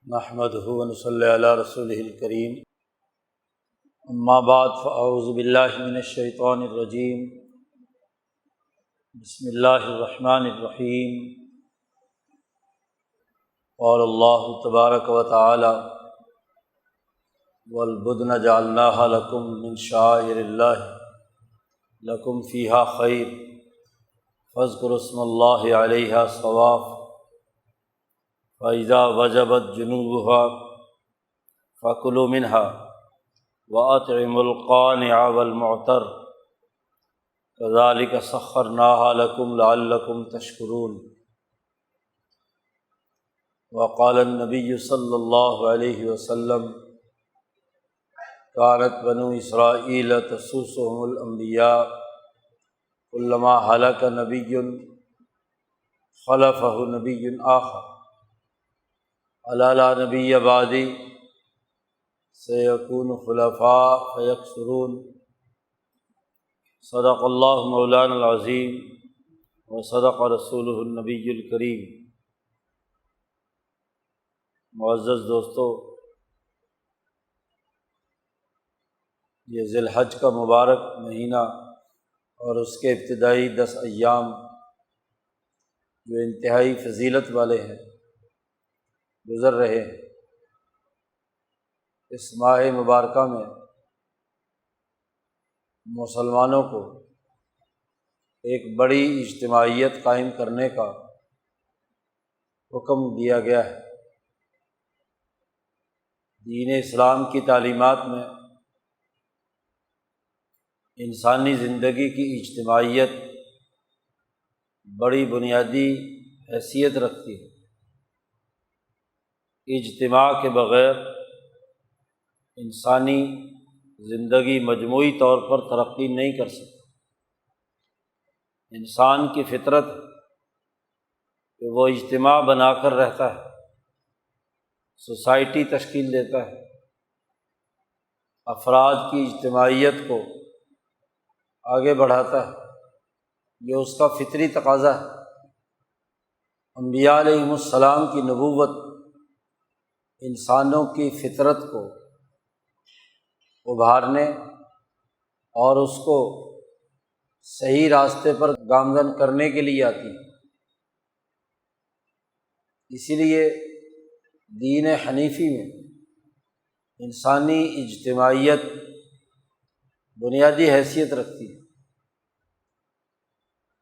نحمدہ ونصلی علی رسولہ الکریم، اما بعد فاعوذ باللہ من الشیطان الرجیم، بسم اللہ الرحمن الرحیم۔ قال اللہ تبارک و تعالی: والبدن جعلناها لکم من شعائر اللہ لکم فیہا خیر فاذکروا اسم اللہ علیہا صواف فَإِذَا وَجَبَتْ جُنُوبُهَا فَكُلُوا مِنْهَا وَأَطْعِمُوا الْقَانِعَ وَالْمُعْتَرَّ كَذَلِكَ سَخَّرْنَاهَا لَكُمْ لَعَلَّكُمْ تَشْكُرُونَ۔ وقال النبی صلی اللہ علیہ وسلم: كانت بنو اسرائیل تسوسهم الانبیاء كلما هلك نبی خلفه نبی آخر الا لا نبی بعدی سیکون خلفاء فیکثرون۔ صدق اللہ مولانا العظیم وصدق رسولہ النبی الکریم۔ معزز دوستو، یہ ذی الحج کا مبارک مہینہ اور اس کے ابتدائی 10 ایام جو انتہائی فضیلت والے ہیں گزر رہے ہیں۔ اس ماہ مبارکہ میں مسلمانوں کو ایک بڑی اجتماعیت قائم کرنے کا حکم دیا گیا ہے۔ دین اسلام کی تعلیمات میں انسانی زندگی کی اجتماعیت بڑی بنیادی حیثیت رکھتی ہے۔ اجتماع کے بغیر انسانی زندگی مجموعی طور پر ترقی نہیں کر سکتی۔ انسان کی فطرت کہ وہ اجتماع بنا کر رہتا ہے، سوسائٹی تشکیل دیتا ہے، افراد کی اجتماعیت کو آگے بڑھاتا ہے، یہ اس کا فطری تقاضا ہے۔ انبیاء علیہم السلام کی نبوت انسانوں کی فطرت کو ابھارنے اور اس کو صحیح راستے پر گامزن کرنے کے لیے آتی ہے۔ اسی لیے دین حنیفی میں انسانی اجتماعیت بنیادی حیثیت رکھتی ہے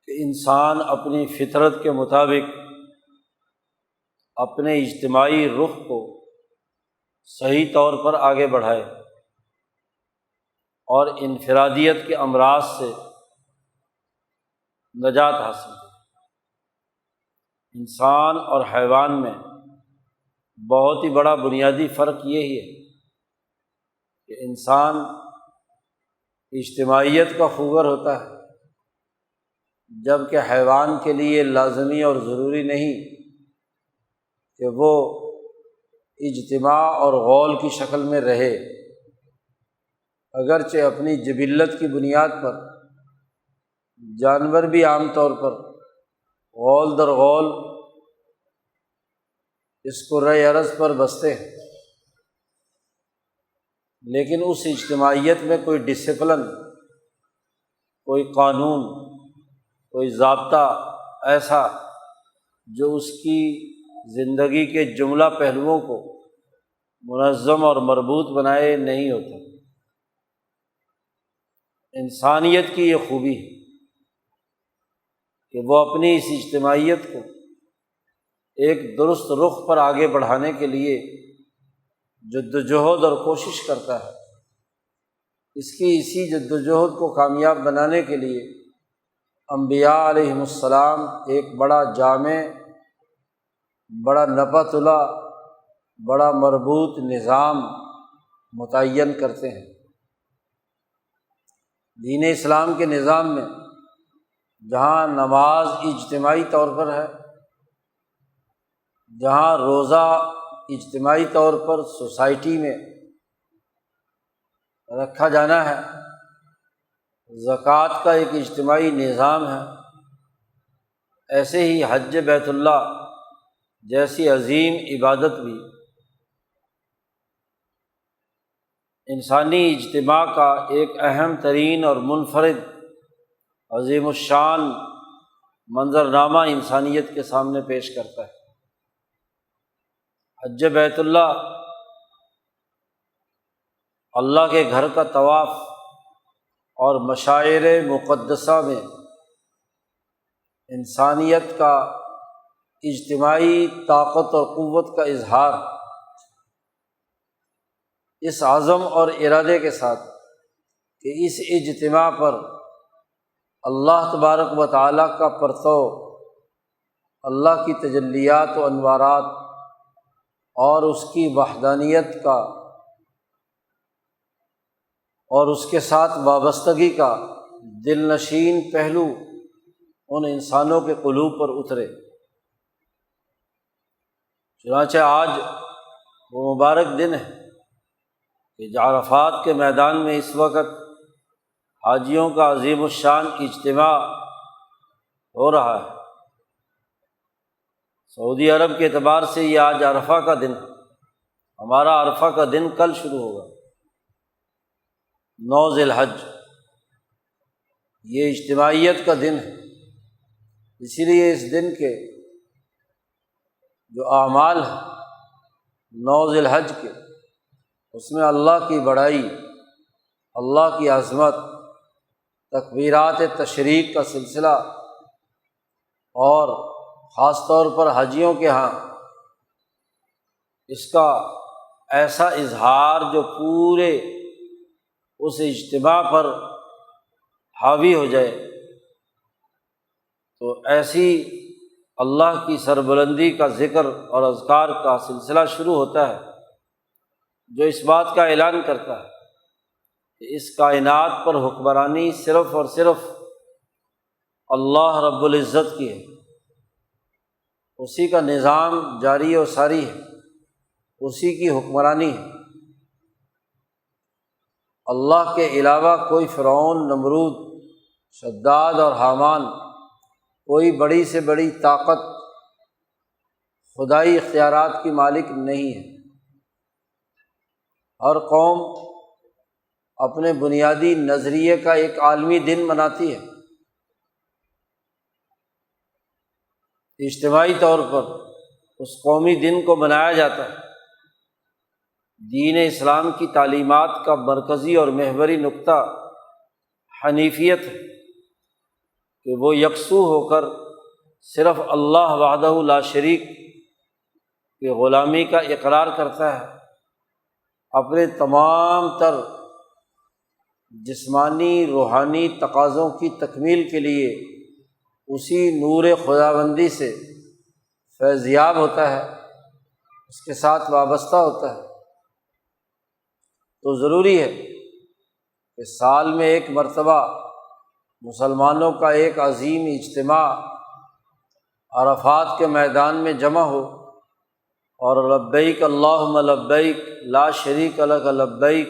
کہ انسان اپنی فطرت کے مطابق اپنے اجتماعی رخ کو صحیح طور پر آگے بڑھائے اور انفرادیت کے امراض سے نجات حاصل کرے۔ انسان اور حیوان میں بہت ہی بڑا بنیادی فرق یہی ہے کہ انسان اجتماعیت کا خوگر ہوتا ہے، جبکہ حیوان کے لیے لازمی اور ضروری نہیں کہ وہ اجتماع اور غول کی شکل میں رہے، اگرچہ اپنی جبلت کی بنیاد پر جانور بھی عام طور پر غول در غول اس کرۂ ارض پر بستے ہیں، لیکن اس اجتماعیت میں کوئی ڈسپلن، کوئی قانون، کوئی ضابطہ ایسا جو اس کی زندگی کے جملہ پہلوؤں کو منظم اور مربوط بنائے نہیں ہوتا۔ انسانیت کی یہ خوبی ہے کہ وہ اپنی اس اجتماعیت کو ایک درست رخ پر آگے بڑھانے کے لیے جدوجہد اور کوشش کرتا ہے۔ اس کی اسی جدوجہد کو کامیاب بنانے کے لیے انبیاء علیہم السلام ایک بڑا جامع، بڑا نپا تلا، بڑا مربوط نظام متعین کرتے ہیں۔ دین اسلام کے نظام میں جہاں نماز اجتماعی طور پر ہے، جہاں روزہ اجتماعی طور پر سوسائٹی میں رکھا جانا ہے، زکوٰۃ کا ایک اجتماعی نظام ہے، ایسے ہی حج بیت اللہ جیسی عظیم عبادت بھی انسانی اجتماع کا ایک اہم ترین اور منفرد عظیم الشان منظرنامہ انسانیت کے سامنے پیش کرتا ہے۔ حج بیت اللہ، اللہ کے گھر کا طواف اور مشاعر مقدسہ میں انسانیت کا اجتماعی طاقت اور قوت کا اظہار، اس عزم اور ارادے کے ساتھ کہ اس اجتماع پر اللہ تبارک و تعالیٰ کا پرتو، اللہ کی تجلیات و انوارات اور اس کی وحدانیت کا اور اس کے ساتھ وابستگی کا دل نشین پہلو ان انسانوں کے قلوب پر اترے۔ چنانچہ آج وہ مبارک دن ہے کہ عرفات کے میدان میں اس وقت حاجیوں کا عظیم الشان اجتماع ہو رہا ہے۔ سعودی عرب کے اعتبار سے یہ آج عرفہ کا دن ہے، ہمارا عرفہ کا دن کل شروع ہوگا، 9 ذی الحج۔ یہ اجتماعیت کا دن ہے، اسی لیے اس دن کے جو اعمال ہیں 9 ذی الحج کے، اس میں اللہ کی بڑائی، اللہ کی عظمت، تکبیرات تشریق کا سلسلہ، اور خاص طور پر حاجیوں کے ہاں اس کا ایسا اظہار جو پورے اس اجتماع پر حاوی ہو جائے، تو ایسی اللہ کی سربلندی کا ذکر اور اذکار کا سلسلہ شروع ہوتا ہے جو اس بات کا اعلان کرتا ہے کہ اس کائنات پر حکمرانی صرف اور صرف اللہ رب العزت کی ہے، اسی کا نظام جاری و ساری ہے، اسی کی حکمرانی ہے۔ اللہ کے علاوہ کوئی فرعون، نمرود، شداد اور حامان، کوئی بڑی سے بڑی طاقت خدائی اختیارات کی مالک نہیں ہے۔ ہر قوم اپنے بنیادی نظریے کا ایک عالمی دن مناتی ہے، اجتماعی طور پر اس قومی دن کو منایا جاتا ہے۔ دین اسلام کی تعلیمات کا مرکزی اور محوری نقطہ حنیفیت ہے کہ وہ یکسو ہو کر صرف اللہ وحدہ لا شریک کی غلامی کا اقرار کرتا ہے، اپنے تمام تر جسمانی روحانی تقاضوں کی تکمیل کے لیے اسی نور خداوندی سے فیضیاب ہوتا ہے، اس کے ساتھ وابستہ ہوتا ہے۔ تو ضروری ہے کہ سال میں ایک مرتبہ مسلمانوں کا ایک عظیم اجتماع عرفات کے میدان میں جمع ہو اور لبیک اللہم لبیک لا شریک لک لبیک،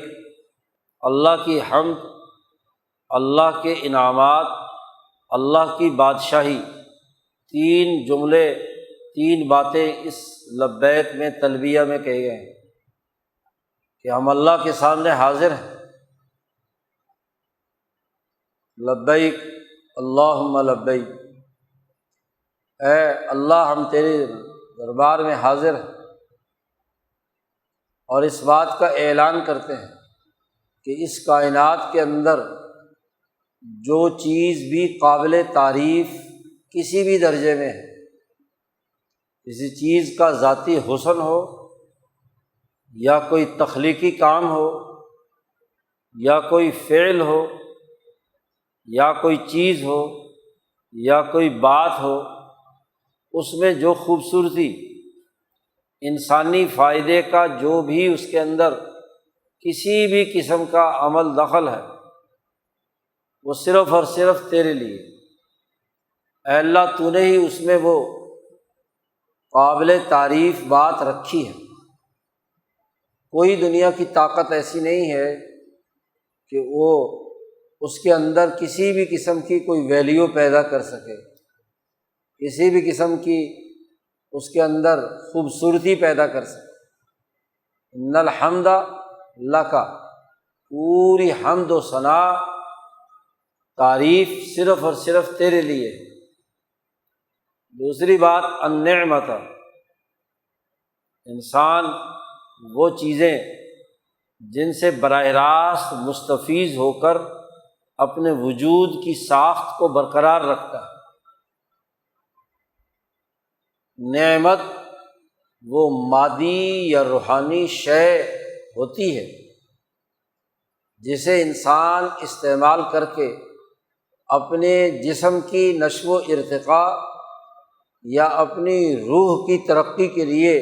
اللہ کی حمد، اللہ کے انعامات، اللہ کی بادشاہی، 3 جملے، 3 باتیں اس لبیک میں تلبیہ میں کہے گئے ہیں کہ ہم اللہ کے سامنے حاضر ہیں۔ لبیک اللہم لبیک، اے اللہ ہم تیرے دربار میں حاضر ہیں، اور اس بات کا اعلان کرتے ہیں کہ اس کائنات کے اندر جو چیز بھی قابل تعریف کسی بھی درجے میں ہے، کسی چیز کا ذاتی حسن ہو یا کوئی تخلیقی کام ہو یا کوئی فعل ہو یا کوئی چیز ہو یا کوئی بات ہو، اس میں جو خوبصورتی، انسانی فائدے کا جو بھی اس کے اندر کسی بھی قسم کا عمل دخل ہے، وہ صرف اور صرف تیرے لیے۔ اے اللہ، تو نے ہی اس میں وہ قابل تعریف بات رکھی ہے۔ کوئی دنیا کی طاقت ایسی نہیں ہے کہ وہ اس کے اندر کسی بھی قسم کی کوئی ویلیو پیدا کر سکے، کسی بھی قسم کی اس کے اندر خوبصورتی پیدا کر سکے۔ ان الحمد لک، پوری حمد و ثنا تعریف صرف اور صرف تیرے لیے۔ دوسری بات النعمت، انسان وہ چیزیں جن سے براہ راست مستفیض ہو کر اپنے وجود کی ساخت کو برقرار رکھتا ہے۔ نعمت وہ مادی یا روحانی شے ہوتی ہے جسے انسان استعمال کر کے اپنے جسم کی نشو و ارتقاء یا اپنی روح کی ترقی کے لیے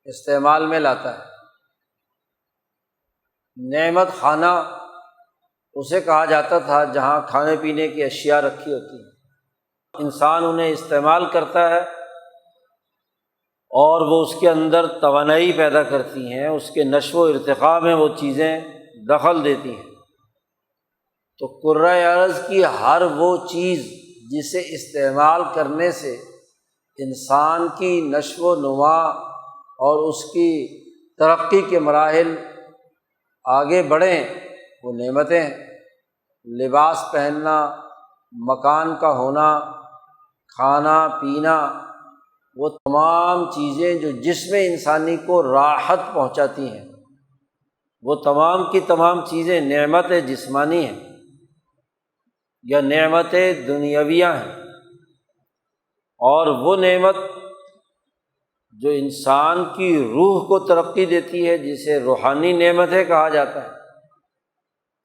استعمال میں لاتا ہے۔ نعمت خانہ اسے کہا جاتا تھا جہاں کھانے پینے کی اشیاء رکھی ہوتی ہیں، انسان انہیں استعمال کرتا ہے اور وہ اس کے اندر توانائی پیدا کرتی ہیں، اس کے نشو و ارتقاء میں وہ چیزیں دخل دیتی ہیں۔ تو کرۂ ارض کی ہر وہ چیز جسے استعمال کرنے سے انسان کی نشو و نما اور اس کی ترقی کے مراحل آگے بڑھیں، وہ نعمتیں ہیں۔ لباس پہننا، مکان کا ہونا، کھانا پینا، وہ تمام چیزیں جو جسم انسانی کو راحت پہنچاتی ہیں، وہ تمام کی تمام چیزیں نعمت جسمانی ہیں یا نعمت دنیاویہ ہیں۔ اور وہ نعمت جو انسان کی روح کو ترقی دیتی ہے جسے روحانی نعمتیں کہا جاتا ہے۔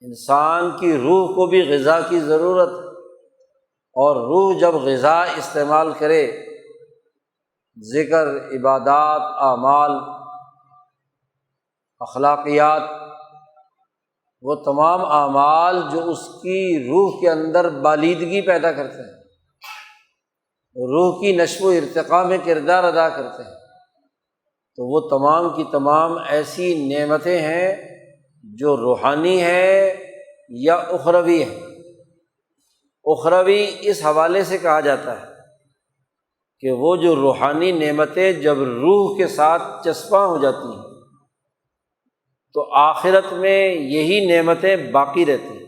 انسان کی روح کو بھی غذا کی ضرورت ہے، اور روح جب غذا استعمال کرے، ذکر، عبادات، اعمال، اخلاقیات، وہ تمام اعمال جو اس کی روح کے اندر بالیدگی پیدا کرتے ہیں، روح کی نشو و ارتقاء میں کردار ادا کرتے ہیں، تو وہ تمام کی تمام ایسی نعمتیں ہیں جو روحانی ہے یا اخروی ہے۔ اخروی اس حوالے سے کہا جاتا ہے کہ وہ جو روحانی نعمتیں جب روح کے ساتھ چسپاں ہو جاتی ہیں تو آخرت میں یہی نعمتیں باقی رہتی ہیں۔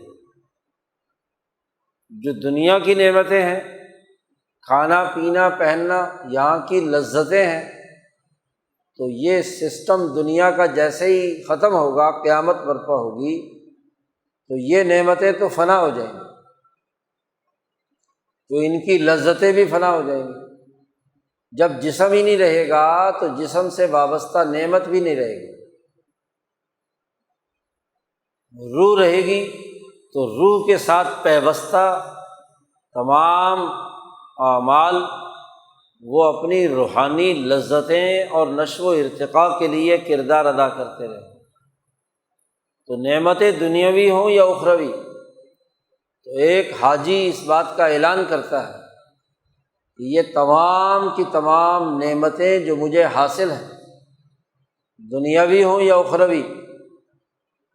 جو دنیا کی نعمتیں ہیں، کھانا پینا پہننا، یہاں کی لذتیں ہیں، تو یہ سسٹم دنیا کا جیسے ہی ختم ہوگا، قیامت برپا ہوگی، تو یہ نعمتیں تو فنا ہو جائیں گی، تو ان کی لذتیں بھی فنا ہو جائیں گی۔ جب جسم ہی نہیں رہے گا تو جسم سے وابستہ نعمت بھی نہیں رہے گی۔ روح رہے گی تو روح کے ساتھ پیوستہ تمام اعمال وہ اپنی روحانی لذتیں اور نشو و ارتقاء کے لیے کردار ادا کرتے رہے۔ تو نعمتیں دنیاوی ہوں یا اخروی، تو ایک حاجی اس بات کا اعلان کرتا ہے کہ یہ تمام کی تمام نعمتیں جو مجھے حاصل ہیں، دنیاوی ہوں یا اخروی،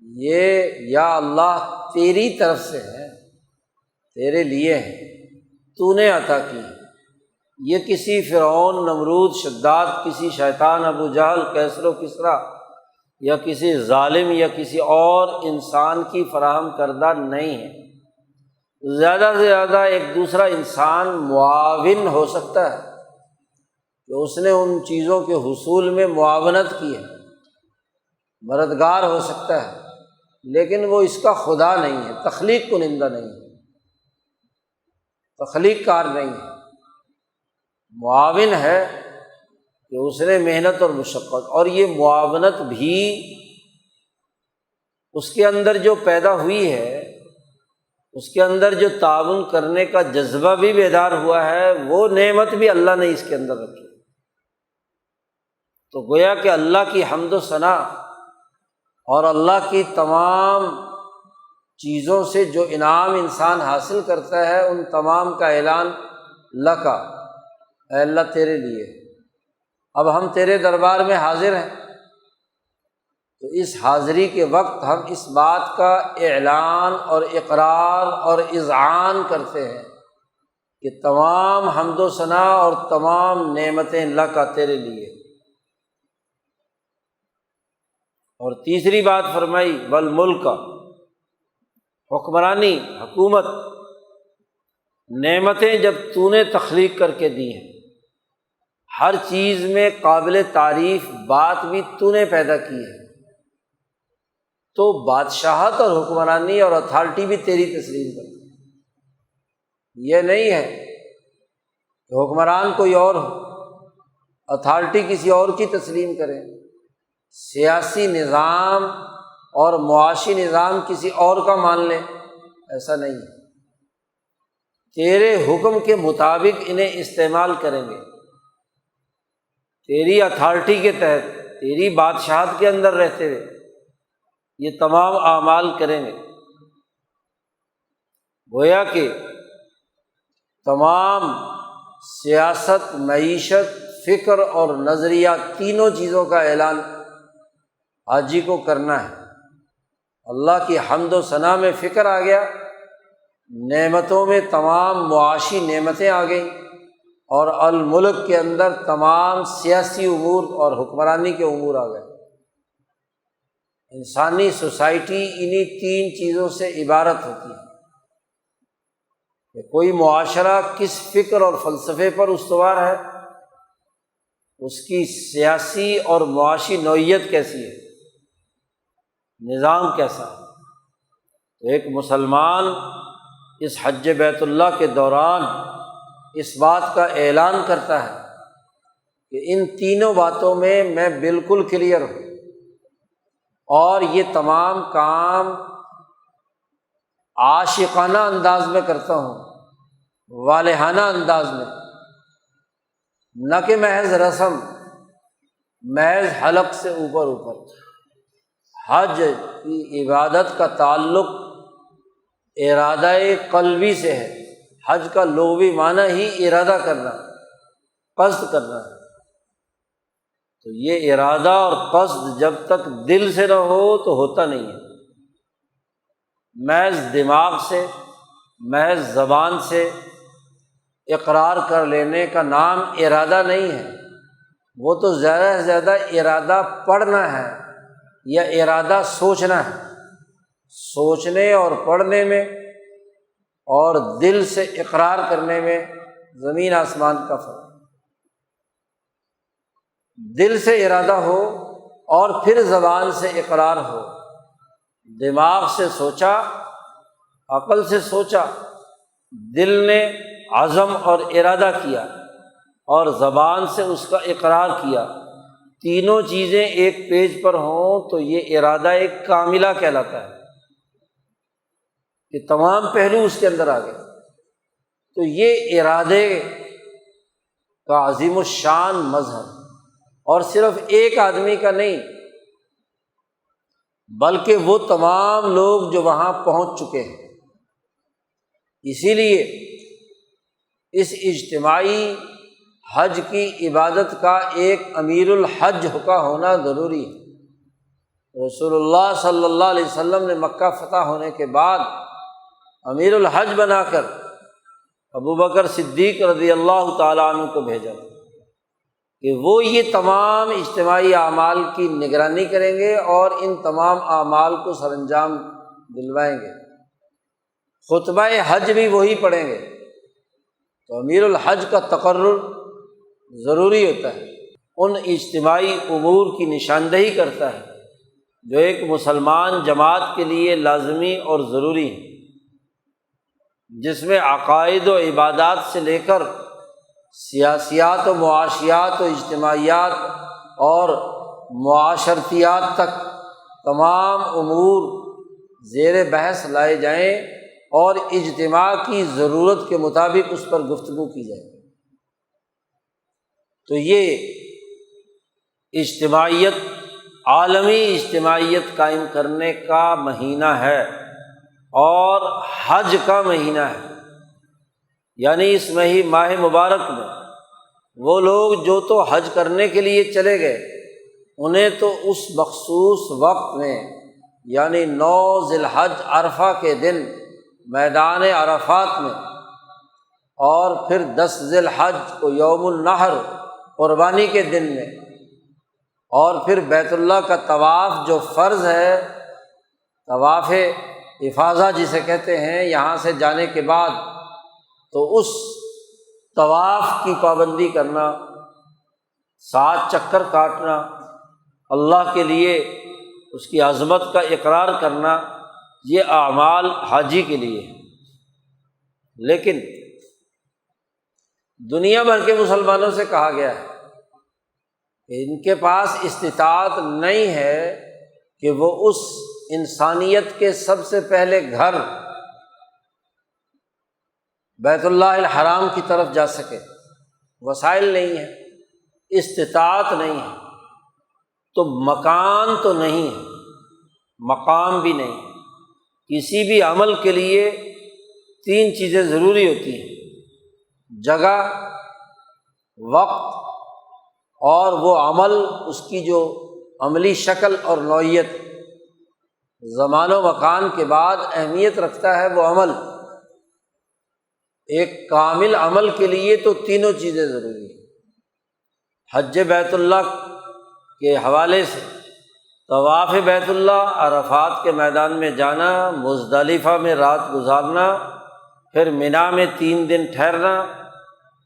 یہ یا اللہ تیری طرف سے ہے، تیرے لیے ہیں، تو نے عطا کی ہے۔ یہ کسی فرعون، نمرود، شداد، کسی شیطان ابو جہل، کیسر و کسریٰ یا کسی ظالم یا کسی اور انسان کی فراہم کردہ نہیں ہے۔ زیادہ سے زیادہ ایک دوسرا انسان معاون ہو سکتا ہے کہ اس نے ان چیزوں کے حصول میں معاونت کی ہے، مددگار ہو سکتا ہے، لیکن وہ اس کا خدا نہیں ہے، تخلیق کنندہ نہیں ہے، تخلیق کار نہیں ہے، معاون ہے کہ اس نے محنت اور مشقت، اور یہ معاونت بھی اس کے اندر جو پیدا ہوئی ہے، اس کے اندر جو تعاون کرنے کا جذبہ بھی بیدار ہوا ہے، وہ نعمت بھی اللہ نے اس کے اندر رکھی۔ تو گویا کہ اللہ کی حمد و ثنا اور اللہ کی تمام چیزوں سے جو انعام انسان حاصل کرتا ہے، ان تمام کا اعلان لکا، اے اللہ تیرے لیے۔ اب ہم تیرے دربار میں حاضر ہیں، تو اس حاضری کے وقت ہم اس بات کا اعلان اور اقرار اور اذعان کرتے ہیں کہ تمام حمد و ثنا اور تمام نعمتیں لکا، تیرے لیے۔ اور تیسری بات فرمائی والملک، حکمرانی، حکومت، نعمتیں جب تو نے تخلیق کر کے دی ہیں، ہر چیز میں قابل تعریف بات بھی تو نے پیدا کی ہے، تو بادشاہت اور حکمرانی اور اتھارٹی بھی تیری تسلیم کرتی ہے۔ یہ نہیں ہے کہ حکمران کوئی اور ہو، اتھارٹی کسی اور کی تسلیم کریں، سیاسی نظام اور معاشی نظام کسی اور کا مان لیں، ایسا نہیں ہے۔ تیرے حکم کے مطابق انہیں استعمال کریں گے، تیری اتھارٹی کے تحت، تیری بادشاہت کے اندر رہتے ہوئے یہ تمام اعمال کریں گے۔ گویا کہ تمام سیاست، معیشت، فکر اور نظریہ، تینوں چیزوں کا اعلان حاجی کو کرنا ہے۔ اللہ کی حمد و ثنا میں فکر آ گیا، نعمتوں میں تمام معاشی نعمتیں آ گئیں، اور الملک کے اندر تمام سیاسی امور اور حکمرانی کے امور آ گئے۔ انسانی سوسائٹی انہی تین چیزوں سے عبارت ہوتی ہے کہ کوئی معاشرہ کس فکر اور فلسفے پر استوار ہے، اس کی سیاسی اور معاشی نوعیت کیسی ہے، نظام کیسا ہے۔ تو ایک مسلمان اس حج بیت اللہ کے دوران اس بات کا اعلان کرتا ہے کہ ان تینوں باتوں میں بالکل کلیئر ہوں، اور یہ تمام کام عاشقانہ انداز میں کرتا ہوں، والہانہ انداز میں، نہ کہ محض رسم، محض حلق سے اوپر۔ حج کی عبادت کا تعلق ارادہ قلبی سے ہے۔ حج کا لغوی معنی ہی ارادہ کرنا، قصد کرنا ہے۔ تو یہ ارادہ اور قصد جب تک دل سے نہ ہو تو ہوتا نہیں ہے۔ محض دماغ سے، محض زبان سے اقرار کر لینے کا نام ارادہ نہیں ہے، وہ تو زیادہ سے زیادہ ارادہ پڑھنا ہے یا ارادہ سوچنا ہے۔ سوچنے اور پڑھنے میں اور دل سے اقرار کرنے میں زمین آسمان کا فرق۔ دل سے ارادہ ہو اور پھر زبان سے اقرار ہو، دماغ سے سوچا، عقل سے سوچا، دل نے عزم اور ارادہ کیا اور زبان سے اس کا اقرار کیا، تینوں چیزیں ایک پیج پر ہوں تو یہ ارادہ ایک کاملہ کہلاتا ہے کہ تمام پہلو اس کے اندر آ گئے۔ تو یہ ارادے کا عظیم الشان مظہر، اور صرف ایک آدمی کا نہیں بلکہ وہ تمام لوگ جو وہاں پہنچ چکے ہیں۔ اسی لیے اس اجتماعی حج کی عبادت کا ایک امیر الحج کا ہونا ضروری ہے۔ رسول اللہ صلی اللہ علیہ وسلم نے مکہ فتح ہونے کے بعد امیر الحج بنا کر ابو بکر صدیق رضی اللہ تعالیٰ عنہ کو بھیجا کہ وہ یہ تمام اجتماعی اعمال کی نگرانی کریں گے اور ان تمام اعمال کو سر انجام دلوائیں گے۔ خطبہ حج بھی وہی پڑھیں گے۔ تو امیر الحج کا تقرر ضروری ہوتا ہے، ان اجتماعی امور کی نشاندہی کرتا ہے جو ایک مسلمان جماعت کے لیے لازمی اور ضروری ہے، جس میں عقائد و عبادات سے لے کر سیاسیات و معاشیات و اجتماعیات اور معاشرتیات تک تمام امور زیر بحث لائے جائیں اور اجتماع کی ضرورت کے مطابق اس پر گفتگو کی جائے۔ تو یہ اجتماعیت، عالمی اجتماعیت قائم کرنے کا مہینہ ہے اور حج کا مہینہ ہے۔ یعنی اس ماہ مبارک میں وہ لوگ جو تو حج کرنے کے لیے چلے گئے، انہیں تو اس مخصوص وقت میں یعنی 9 ذی الحج عرفہ کے دن میدان عرفات میں، اور پھر 10 ذی الحج کو یوم النحر قربانی کے دن میں، اور پھر بیت اللہ کا طواف جو فرض ہے، طواف افاضہ جسے کہتے ہیں، یہاں سے جانے کے بعد تو اس طواف کی پابندی کرنا، 7 چکر کاٹنا، اللہ کے لیے اس کی عظمت کا اقرار کرنا، یہ اعمال حاجی کے لیے ہے۔ لیکن دنیا بھر کے مسلمانوں سے کہا گیا ہے کہ ان کے پاس استطاعت نہیں ہے کہ وہ اس انسانیت کے سب سے پہلے گھر بیت اللہ الحرام کی طرف جا سکے، وسائل نہیں ہے، استطاعت نہیں ہے، تو مکان تو نہیں ہے، مقام بھی نہیں ہے۔ کسی بھی عمل کے لیے 3 چیزیں ضروری ہوتی ہیں: جگہ، وقت اور وہ عمل، اس کی جو عملی شکل اور نوعیت۔ زمان و مکان کے بعد اہمیت رکھتا ہے وہ عمل۔ ایک کامل عمل کے لیے تو تینوں چیزیں ضروری ہیں۔ حج بیت اللہ کے حوالے سے طواف بیت اللہ، عرفات کے میدان میں جانا، مزدلفہ میں رات گزارنا، پھر منی میں 3 دن ٹھہرنا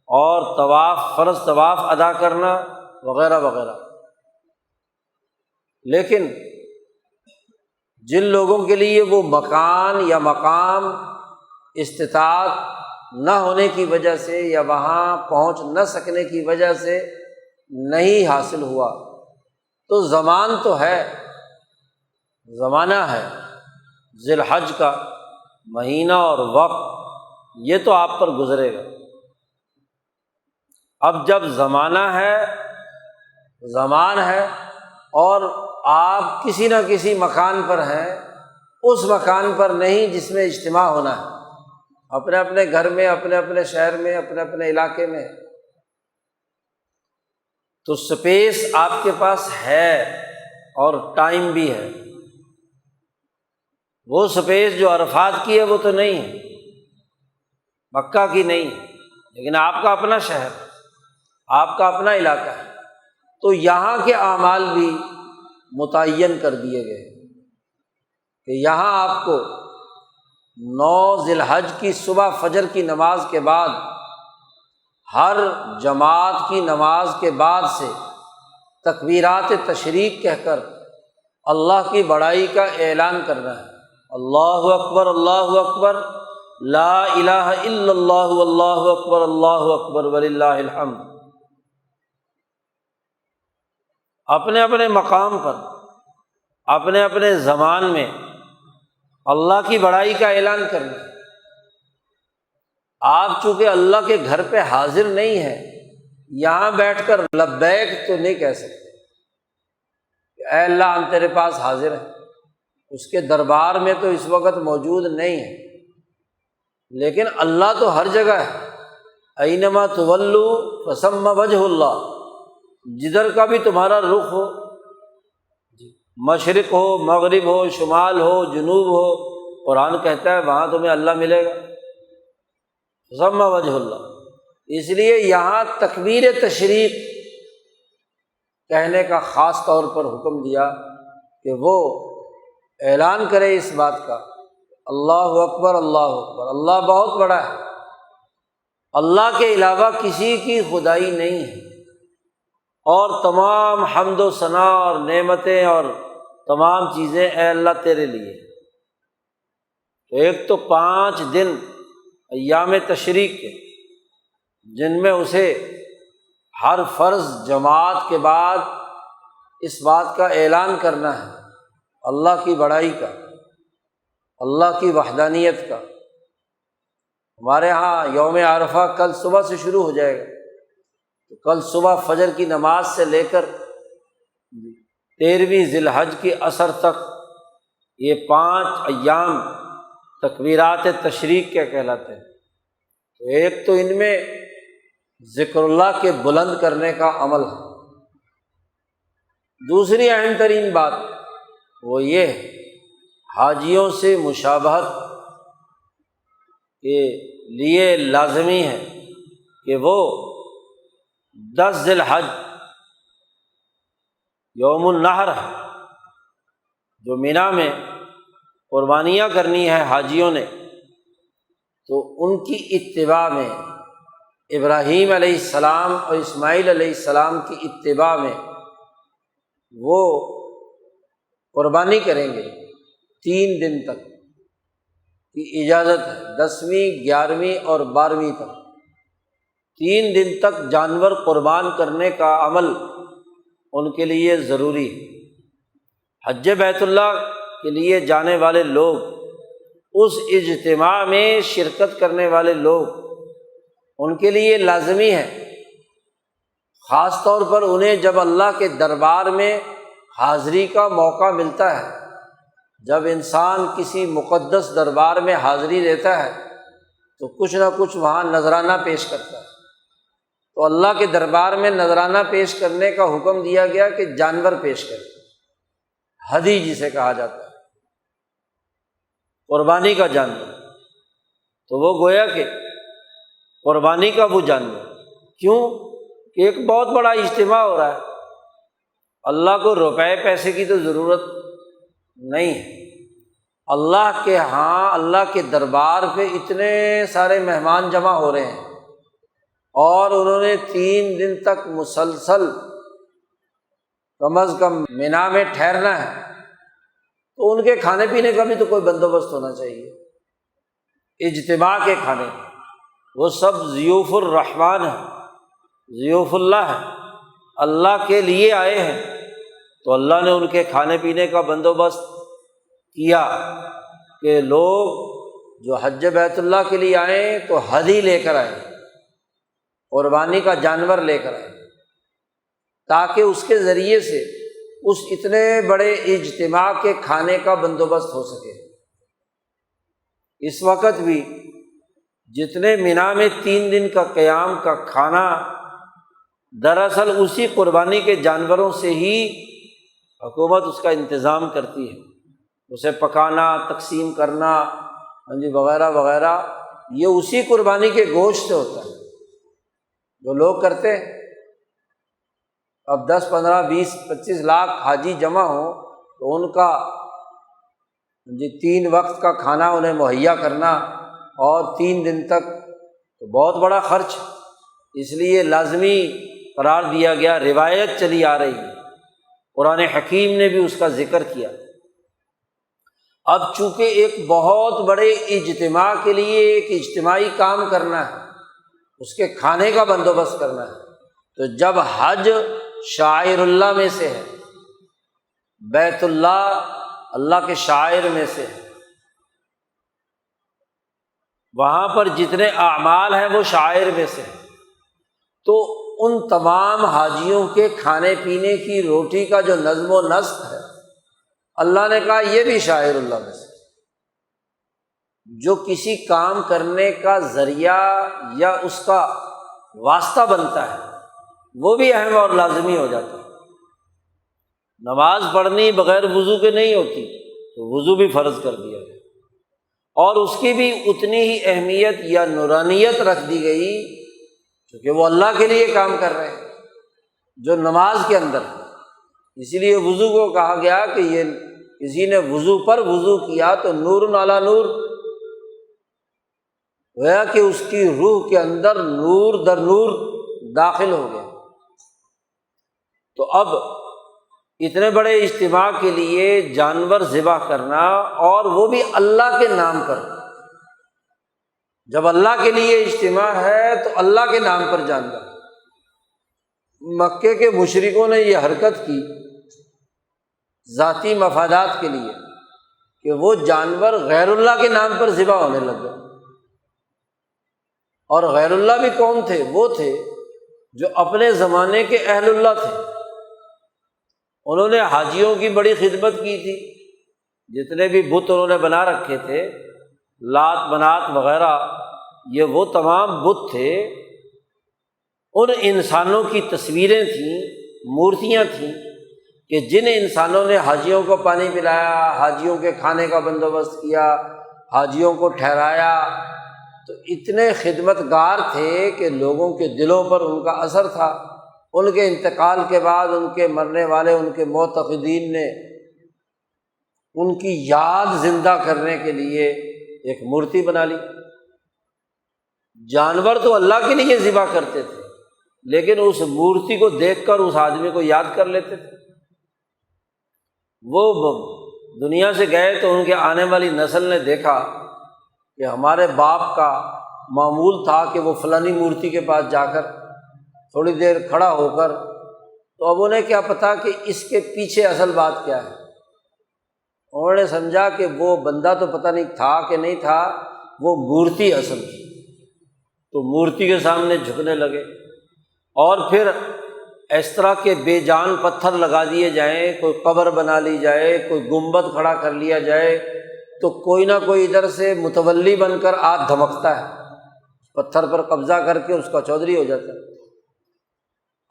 اور طواف، فرض طواف ادا کرنا وغیرہ وغیرہ۔ لیکن جن لوگوں کے لیے وہ مکان یا مقام استطاعت نہ ہونے کی وجہ سے یا وہاں پہنچ نہ سکنے کی وجہ سے نہیں حاصل ہوا، تو زمان تو ہے، زمانہ ہے، ذی الحج کا مہینہ اور وقت، یہ تو آپ پر گزرے گا۔ اب جب زمانہ ہے، زمان ہے، اور آپ کسی نہ کسی مکان پر ہیں، اس مکان پر نہیں جس میں اجتماع ہونا ہے، اپنے اپنے گھر میں، اپنے اپنے شہر میں، اپنے اپنے علاقے میں، تو سپیس آپ کے پاس ہے اور ٹائم بھی ہے۔ وہ سپیس جو عرفات کی ہے وہ تو نہیں ہے، مکہ کی نہیں ہے، لیکن آپ کا اپنا شہر، آپ کا اپنا علاقہ ہے، تو یہاں کے اعمال بھی متعین کر دیے گئے کہ یہاں آپ کو 9 ذی الحج کی صبح فجر کی نماز کے بعد، ہر جماعت کی نماز کے بعد سے تکبیرات تشریق کہہ کر اللہ کی بڑائی کا اعلان کرنا ہے۔ اللہ اکبر، اللہ اکبر، لا الہ الا اللہ، واللہ اکبر، اللہ اکبر وللہ الحمد۔ اپنے اپنے مقام پر، اپنے اپنے زمان میں اللہ کی بڑائی کا اعلان کرنا۔ آپ چونکہ اللہ کے گھر پہ حاضر نہیں ہیں، یہاں بیٹھ کر لبیک تو نہیں کہہ سکتے کہ اے اللہ ہم تیرے پاس حاضر ہیں، اس کے دربار میں تو اس وقت موجود نہیں ہے، لیکن اللہ تو ہر جگہ ہے۔ اینما تولوا فثم وجہ اللہ، جدھر کا بھی تمہارا رخ ہو، مشرق ہو، مغرب ہو، شمال ہو، جنوب ہو، قرآن کہتا ہے وہاں تمہیں اللہ ملے گا۔ فثم وجہ اللہ، اس لیے یہاں تکبیر تشریق کہنے کا خاص طور پر حکم دیا کہ وہ اعلان کرے اس بات کا، اللہ اکبر، اللہ اکبر، اللہ بہت بڑا ہے، اللہ کے علاوہ کسی کی خدائی نہیں ہے، اور تمام حمد و ثنا اور نعمتیں اور تمام چیزیں اے اللہ تیرے لیے۔ تو ایک تو 5 دن ایام تشریق کے، جن میں اسے ہر فرض جماعت کے بعد اس بات کا اعلان کرنا ہے، اللہ کی بڑائی کا، اللہ کی وحدانیت کا۔ ہمارے ہاں یوم عرفہ کل صبح سے شروع ہو جائے گا، تو کل صبح فجر کی نماز سے لے کر 13ویں ذی الحج کی عصر تک یہ 5 ایام تکبیرات تشریق کے کہلاتے ہیں۔ تو ایک تو ان میں ذکر اللہ کے بلند کرنے کا عمل ہے۔ دوسری اہم ترین بات وہ یہ ہے، حاجیوں سے مشابہت کے لیے لازمی ہے کہ وہ 10 ذی الحج یوم النحر ہے، جو مینا میں قربانیاں کرنی ہے حاجیوں نے، تو ان کی اتباع میں، ابراہیم علیہ السلام اور اسماعیل علیہ السلام کی اتباع میں وہ قربانی کریں گے 3 دن تک کی اجازت ہے، 10ویں 11ویں اور 12ویں تک 3 دن تک جانور قربان کرنے کا عمل ان کے لیے ضروری ہے۔ حج بیت اللہ کے لیے جانے والے لوگ، اس اجتماع میں شرکت کرنے والے لوگ، ان کے لیے لازمی ہے، خاص طور پر انہیں جب اللہ کے دربار میں حاضری کا موقع ملتا ہے، جب انسان کسی مقدس دربار میں حاضری دیتا ہے تو کچھ نہ کچھ وہاں نذرانہ پیش کرتا ہے، تو اللہ کے دربار میں نذرانہ پیش کرنے کا حکم دیا گیا کہ جانور پیش کرے، ہدی جسے کہا جاتا ہے، قربانی کا جانور۔ تو وہ گویا کہ قربانی کا وہ جانور، کیوں کہ ایک بہت بڑا اجتماع ہو رہا ہے، اللہ کو روپے پیسے کی تو ضرورت نہیں ہے، اللہ کے ہاں اللہ کے دربار پہ اتنے سارے مہمان جمع ہو رہے ہیں اور انہوں نے 3 دن تک مسلسل کم از کم مینا میں ٹھہرنا ہے، تو ان کے کھانے پینے کا بھی تو کوئی بندوبست ہونا چاہیے، اجتماع کے کھانے کا۔ وہ سب ضیوف الرحمن ہیں، ضیوف اللہ ہے، اللہ کے لیے آئے ہیں، تو اللہ نے ان کے کھانے پینے کا بندوبست کیا کہ لوگ جو حج بیت اللہ کے لیے آئیں تو ہدی لے کر آئیں، قربانی کا جانور لے کر آئیں، تاکہ اس کے ذریعے سے اس اتنے بڑے اجتماع کے کھانے کا بندوبست ہو سکے۔ اس وقت بھی جتنے مینا میں 3 دن کا قیام کا کھانا دراصل اسی قربانی کے جانوروں سے ہی حکومت اس کا انتظام کرتی ہے، اسے پکانا، تقسیم کرنا وغیرہ وغیرہ، یہ اسی قربانی کے گوشت سے ہوتا ہے جو لوگ کرتے ہیں۔ اب 10 15 20 25 لاکھ حاجی جمع ہوں تو ان کا 3 وقت کا کھانا انہیں مہیا کرنا اور 3 دن تک، تو بہت بڑا خرچ، اس لیے لازمی قرار دیا گیا، روایت چلی آ رہی ہے، قرآن حکیم نے بھی اس کا ذکر کیا۔ اب چونکہ ایک بہت بڑے اجتماع کے لیے ایک اجتماعی کام کرنا ہے، اس کے کھانے کا بندوبست کرنا ہے، تو جب حج شاعر اللہ میں سے ہے، بیت اللہ اللہ کے شاعر میں سے ہے، وہاں پر جتنے اعمال ہیں وہ شاعر میں سے ہیں، تو ان تمام حاجیوں کے کھانے پینے کی روٹی کا جو نظم و نسق ہے، اللہ نے کہا یہ بھی شاعر اللہ میں سے، جو کسی کام کرنے کا ذریعہ یا اس کا واسطہ بنتا ہے وہ بھی اہم اور لازمی ہو جاتا ہے۔ نماز پڑھنی بغیر وضو کے نہیں ہوتی، تو وضو بھی فرض کر دیا گیا، اور اس کی بھی اتنی ہی اہمیت یا نورانیت رکھ دی گئی کیونکہ وہ اللہ کے لیے کام کر رہے ہیں جو نماز کے اندر ہے۔ اسی لیے وضو کو کہا گیا کہ یہ کسی نے وضو پر وضو کیا تو نور علی نور، گویا کہ اس کی روح کے اندر نور در نور داخل ہو گیا۔ تو اب اتنے بڑے اجتماع کے لیے جانور ذبح کرنا، اور وہ بھی اللہ کے نام پر، جب اللہ کے لیے اجتماع ہے تو اللہ کے نام پر جانور۔ مکے کے مشرکوں نے یہ حرکت کی ذاتی مفادات کے لیے کہ وہ جانور غیر اللہ کے نام پر ذبح ہونے لگ گئے، اور غیر اللہ بھی کون تھے؟ وہ تھے جو اپنے زمانے کے اہل اللہ تھے، انہوں نے حاجیوں کی بڑی خدمت کی تھی، جتنے بھی بت انہوں نے بنا رکھے تھے، لات منات وغیرہ، یہ وہ تمام بت تھے، ان انسانوں کی تصویریں تھیں، مورتیاں تھیں کہ جن انسانوں نے حاجیوں کو پانی پلایا، حاجیوں کے کھانے کا بندوبست کیا، حاجیوں کو ٹھہرایا، تو اتنے خدمت گار تھے کہ لوگوں کے دلوں پر ان کا اثر تھا، ان کے انتقال کے بعد ان کے مرنے والے ان کے معتقدین نے ان کی یاد زندہ کرنے کے لیے ایک مورتی بنا لی۔ جانور تو اللہ کے لیے ذبح کرتے تھے، لیکن اس مورتی کو دیکھ کر اس آدمی کو یاد کر لیتے تھے۔ وہ دنیا سے گئے تو ان کے آنے والی نسل نے دیکھا کہ ہمارے باپ کا معمول تھا کہ وہ فلانی مورتی کے پاس جا کر تھوڑی دیر کھڑا ہو کر، تو اب انہیں کیا پتا کہ اس کے پیچھے اصل بات کیا ہے۔ انہوں نے سمجھا کہ وہ بندہ تو پتہ نہیں تھا کہ نہیں تھا، وہ مورتی اصل تھی، تو مورتی کے سامنے جھکنے لگے۔ اور پھر اس طرح کے بے جان پتھر لگا دیے جائیں، کوئی قبر بنا لی جائے، کوئی گنبد کھڑا کر لیا جائے، تو کوئی نہ کوئی ادھر سے متولی بن کر دھمکتا ہے، پتھر پر قبضہ کر کے اس کا چودھری ہو جاتا ہے۔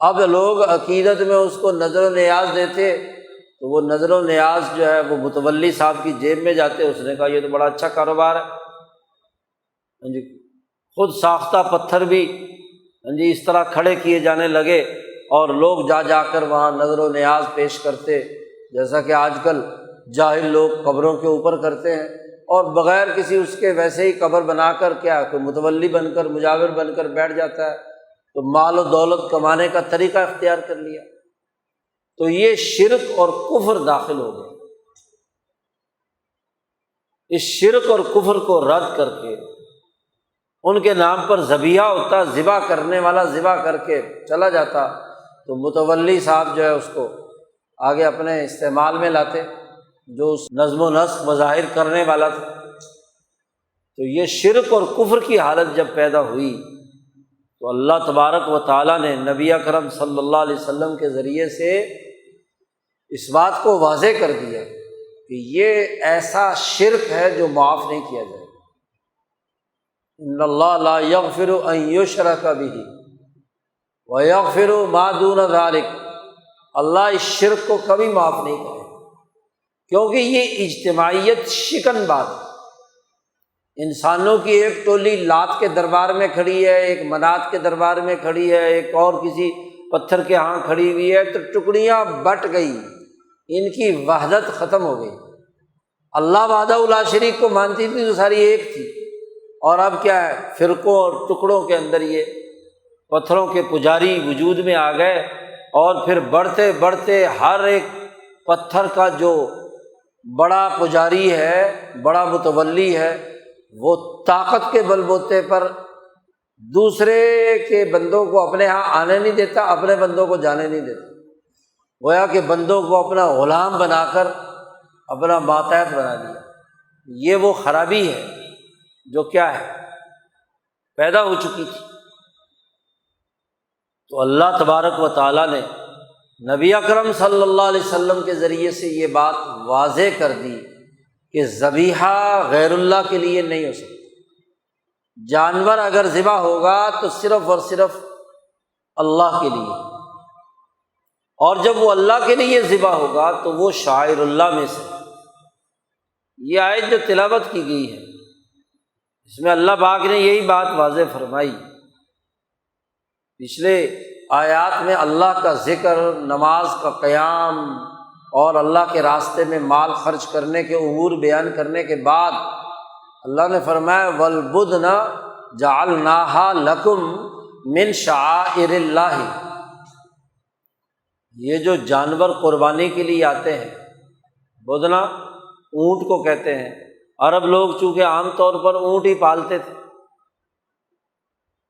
اب لوگ عقیدت میں اس کو نظر و نیاز دیتے، تو وہ نظر و نیاز جو ہے وہ متولی صاحب کی جیب میں جاتے۔ اس نے کہا یہ تو بڑا اچھا کاروبار ہے جی، خود ساختہ پتھر بھی جی اس طرح کھڑے کیے جانے لگے، اور لوگ جا جا کر وہاں نظر و نیاز پیش کرتے، جیسا کہ آج کل جاہل لوگ قبروں کے اوپر کرتے ہیں، اور بغیر کسی اس کے ویسے ہی قبر بنا کر کیا کوئی متولی بن کر مجاور بن کر بیٹھ جاتا ہے، تو مال و دولت کمانے کا طریقہ اختیار کر لیا۔ تو یہ شرک اور کفر داخل ہو گئے۔ اس شرک اور کفر کو رد کر کے ان کے نام پر ذبیحہ ہوتا، ذبح کرنے والا ذبح کر کے چلا جاتا، تو متولی صاحب جو ہے اس کو آگے اپنے استعمال میں لاتے، جو اس نظم و نسق مظاہر کرنے والا تھا۔ تو یہ شرک اور کفر کی حالت جب پیدا ہوئی تو اللہ تبارک و تعالیٰ نے نبی اکرم صلی اللہ علیہ وسلم کے ذریعے سے اس بات کو واضح کر دیا کہ یہ ایسا شرک ہے جو معاف نہیں کیا جائے۔ ان اللہ لا یغفر ان یشرک بہ ویغفر ما دون ذلک، اللہ اس شرک کو کبھی معاف نہیں کرے، کیونکہ یہ اجتماعیت شکن بات ہے۔ انسانوں کی ایک ٹولی لات کے دربار میں کھڑی ہے، ایک منات کے دربار میں کھڑی ہے، ایک اور کسی پتھر کے ہاں کھڑی ہوئی ہے، تو ٹکڑیاں بٹ گئی، ان کی وحدت ختم ہو گئی۔ اللہ وحدہ لا شریک کو مانتی تھی تو ساری ایک تھی، اور اب کیا ہے، فرقوں اور ٹکڑوں کے اندر یہ پتھروں کے پجاری وجود میں آ گئے، اور پھر بڑھتے بڑھتے ہر ایک پتھر کا جو بڑا پجاری ہے، بڑا متولی ہے، وہ طاقت کے بل بوتے پر دوسرے کے بندوں کو اپنے ہاں آنے نہیں دیتا، اپنے بندوں کو جانے نہیں دیتا، گویا کہ بندوں کو اپنا غلام بنا کر اپنا ماتحت بنا دیا۔ یہ وہ خرابی ہے جو کیا ہے پیدا ہو چکی تھی۔ تو اللہ تبارک و تعالیٰ نے نبی اکرم صلی اللہ علیہ وسلم کے ذریعے سے یہ بات واضح کر دی کہ ذبیحہ غیر اللہ کے لیے نہیں ہو سکتا۔ جانور اگر ذبح ہوگا تو صرف اور صرف اللہ کے لیے، اور جب وہ اللہ کے لیے ذبح ہوگا تو وہ شاعر اللہ میں سے۔ یہ آیت جو تلاوت کی گئی ہے اس میں اللہ پاک نے یہی بات واضح فرمائی۔ پچھلے آیات میں اللہ کا ذکر، نماز کا قیام اور اللہ کے راستے میں مال خرچ کرنے کے امور بیان کرنے کے بعد اللہ نے فرمایا وَالْبُدْنَ جَعَلْنَاهَا لَكُمْ مِنْ شَعَائِرِ اللَّهِ۔ یہ جو جانور قربانی کے لیے آتے ہیں، بدنا اونٹ کو کہتے ہیں، عرب لوگ چونکہ عام طور پر اونٹ ہی پالتے تھے،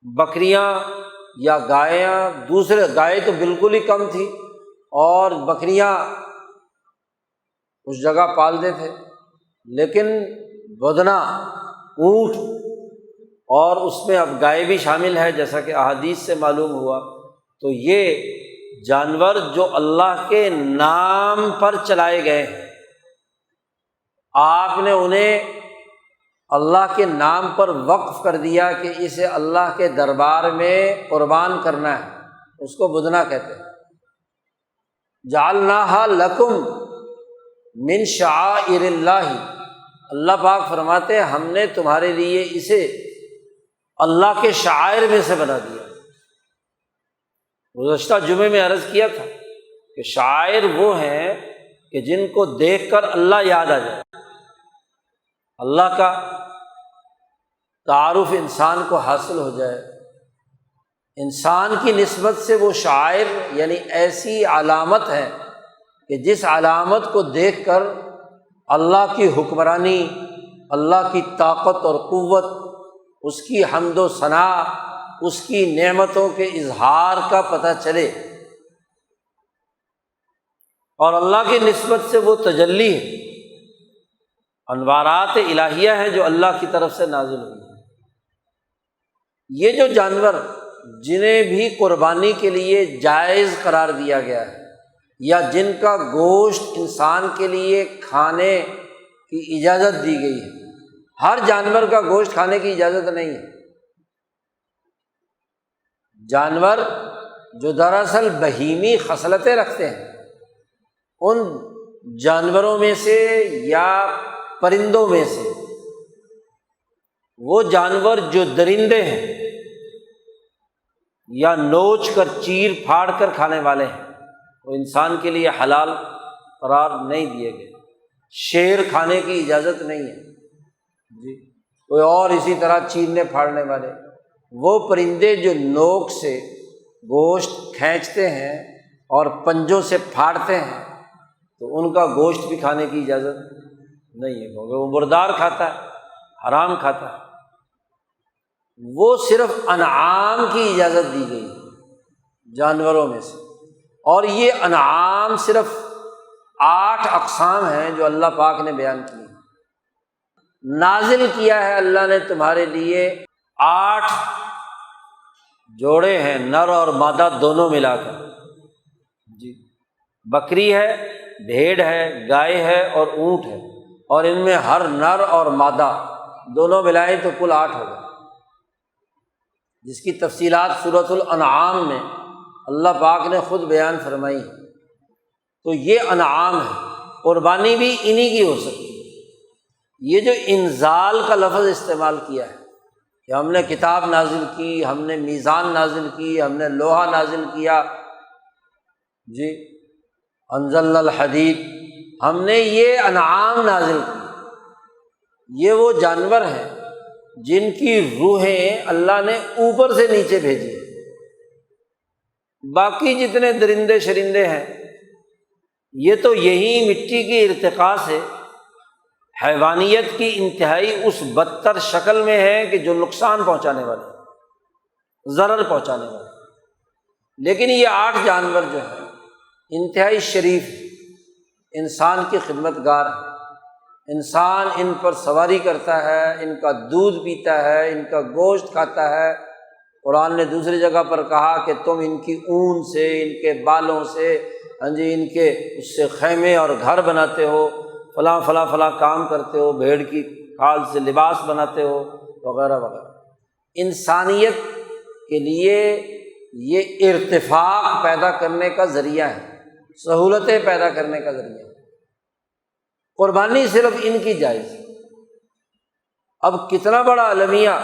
بکریاں یا گائیاں، دوسرے گائے تو بالکل ہی کم تھی، اور بکریاں اس جگہ پالتے تھے، لیکن بدنا اونٹ، اور اس میں اب گائے بھی شامل ہے جیسا کہ احادیث سے معلوم ہوا۔ تو یہ جانور جو اللہ کے نام پر چلائے گئے ہیں، آپ نے انہیں اللہ کے نام پر وقف کر دیا کہ اسے اللہ کے دربار میں قربان کرنا ہے، اس کو بدنا کہتے ہیں۔ جعلناہا لکم من شعائر اللہ، اللہ پاک فرماتے ہیں ہم نے تمہارے لیے اسے اللہ کے شعائر میں سے بنا دیا۔ گزشتہ جمعے میں عرض کیا تھا کہ شاعر وہ ہیں کہ جن کو دیکھ کر اللہ یاد آ جائے، اللہ کا تعارف انسان کو حاصل ہو جائے، انسان کی نسبت سے وہ شاعر یعنی ایسی علامت ہے کہ جس علامت کو دیکھ کر اللہ کی حکمرانی، اللہ کی طاقت اور قوت، اس کی حمد و ثنا، اس کی نعمتوں کے اظہار کا پتہ چلے، اور اللہ کی نسبت سے وہ تجلی ہے، انوارات الہیہ ہیں جو اللہ کی طرف سے نازل ہوئی ہیں۔ یہ جو جانور جنہیں بھی قربانی کے لیے جائز قرار دیا گیا ہے یا جن کا گوشت انسان کے لیے کھانے کی اجازت دی گئی ہے، ہر جانور کا گوشت کھانے کی اجازت نہیں ہے۔ جانور جو دراصل بہیمی خصلتیں رکھتے ہیں، ان جانوروں میں سے یا پرندوں میں سے وہ جانور جو درندے ہیں یا نوچ کر چیر پھاڑ کر کھانے والے ہیں، وہ انسان کے لیے حلال قرار نہیں دیے گئے۔ شیر کھانے کی اجازت نہیں ہے جی، کوئی اور اسی طرح چیرنے پھاڑنے والے، وہ پرندے جو نوک سے گوشت کھینچتے ہیں اور پنجوں سے پھاڑتے ہیں تو ان کا گوشت بھی کھانے کی اجازت نہیں ہے، کیونکہ وہ مردار کھاتا ہے، حرام کھاتا ہے۔ وہ صرف انعام کی اجازت دی گئی جانوروں میں سے، اور یہ انعام صرف 8 اقسام ہیں جو اللہ پاک نے بیان کی ہیں۔ نازل کیا ہے اللہ نے تمہارے لیے 8 جوڑے ہیں، نر اور مادہ دونوں ملا کر جی، بکری ہے، بھیڑ ہے، گائے ہے اور اونٹ ہے، اور ان میں ہر نر اور مادہ دونوں ملائیں تو کل 8 ہو گئے، جس کی تفصیلات سورۃ الانعام میں اللہ پاک نے خود بیان فرمائی۔ تو یہ انعام ہے، قربانی بھی انہی کی ہو سکتی ہے۔ یہ جو انزال کا لفظ استعمال کیا ہے کہ ہم نے کتاب نازل کی، ہم نے میزان نازل کی، ہم نے لوہا نازل کیا جی، انزلنا الحدید، ہم نے یہ انعام نازل کی، یہ وہ جانور ہیں جن کی روحیں اللہ نے اوپر سے نیچے بھیجی ہیں۔ باقی جتنے درندے شرندے ہیں یہ تو یہی مٹی کی ارتقاء سے حیوانیت کی انتہائی اس بدتر شکل میں ہے کہ جو نقصان پہنچانے والے، ضرر پہنچانے والے، لیکن یہ 8 جانور جو ہیں انتہائی شریف، انسان کی خدمت گار ہے، انسان ان پر سواری کرتا ہے، ان کا دودھ پیتا ہے، ان کا گوشت کھاتا ہے۔ قرآن نے دوسری جگہ پر کہا کہ تم ان کی اون سے، ان کے بالوں سے، ان کے اس سے خیمے اور گھر بناتے ہو، فلاں فلاں فلاں کام کرتے ہو، بھیڑ کی کھال سے لباس بناتے ہو وغیرہ وغیرہ۔ انسانیت کے لیے یہ ارتفاق پیدا کرنے کا ذریعہ ہے، سہولتیں پیدا کرنے کا ذریعہ ہے۔ قربانی صرف ان کی جائز ہے۔ اب کتنا بڑا المیہ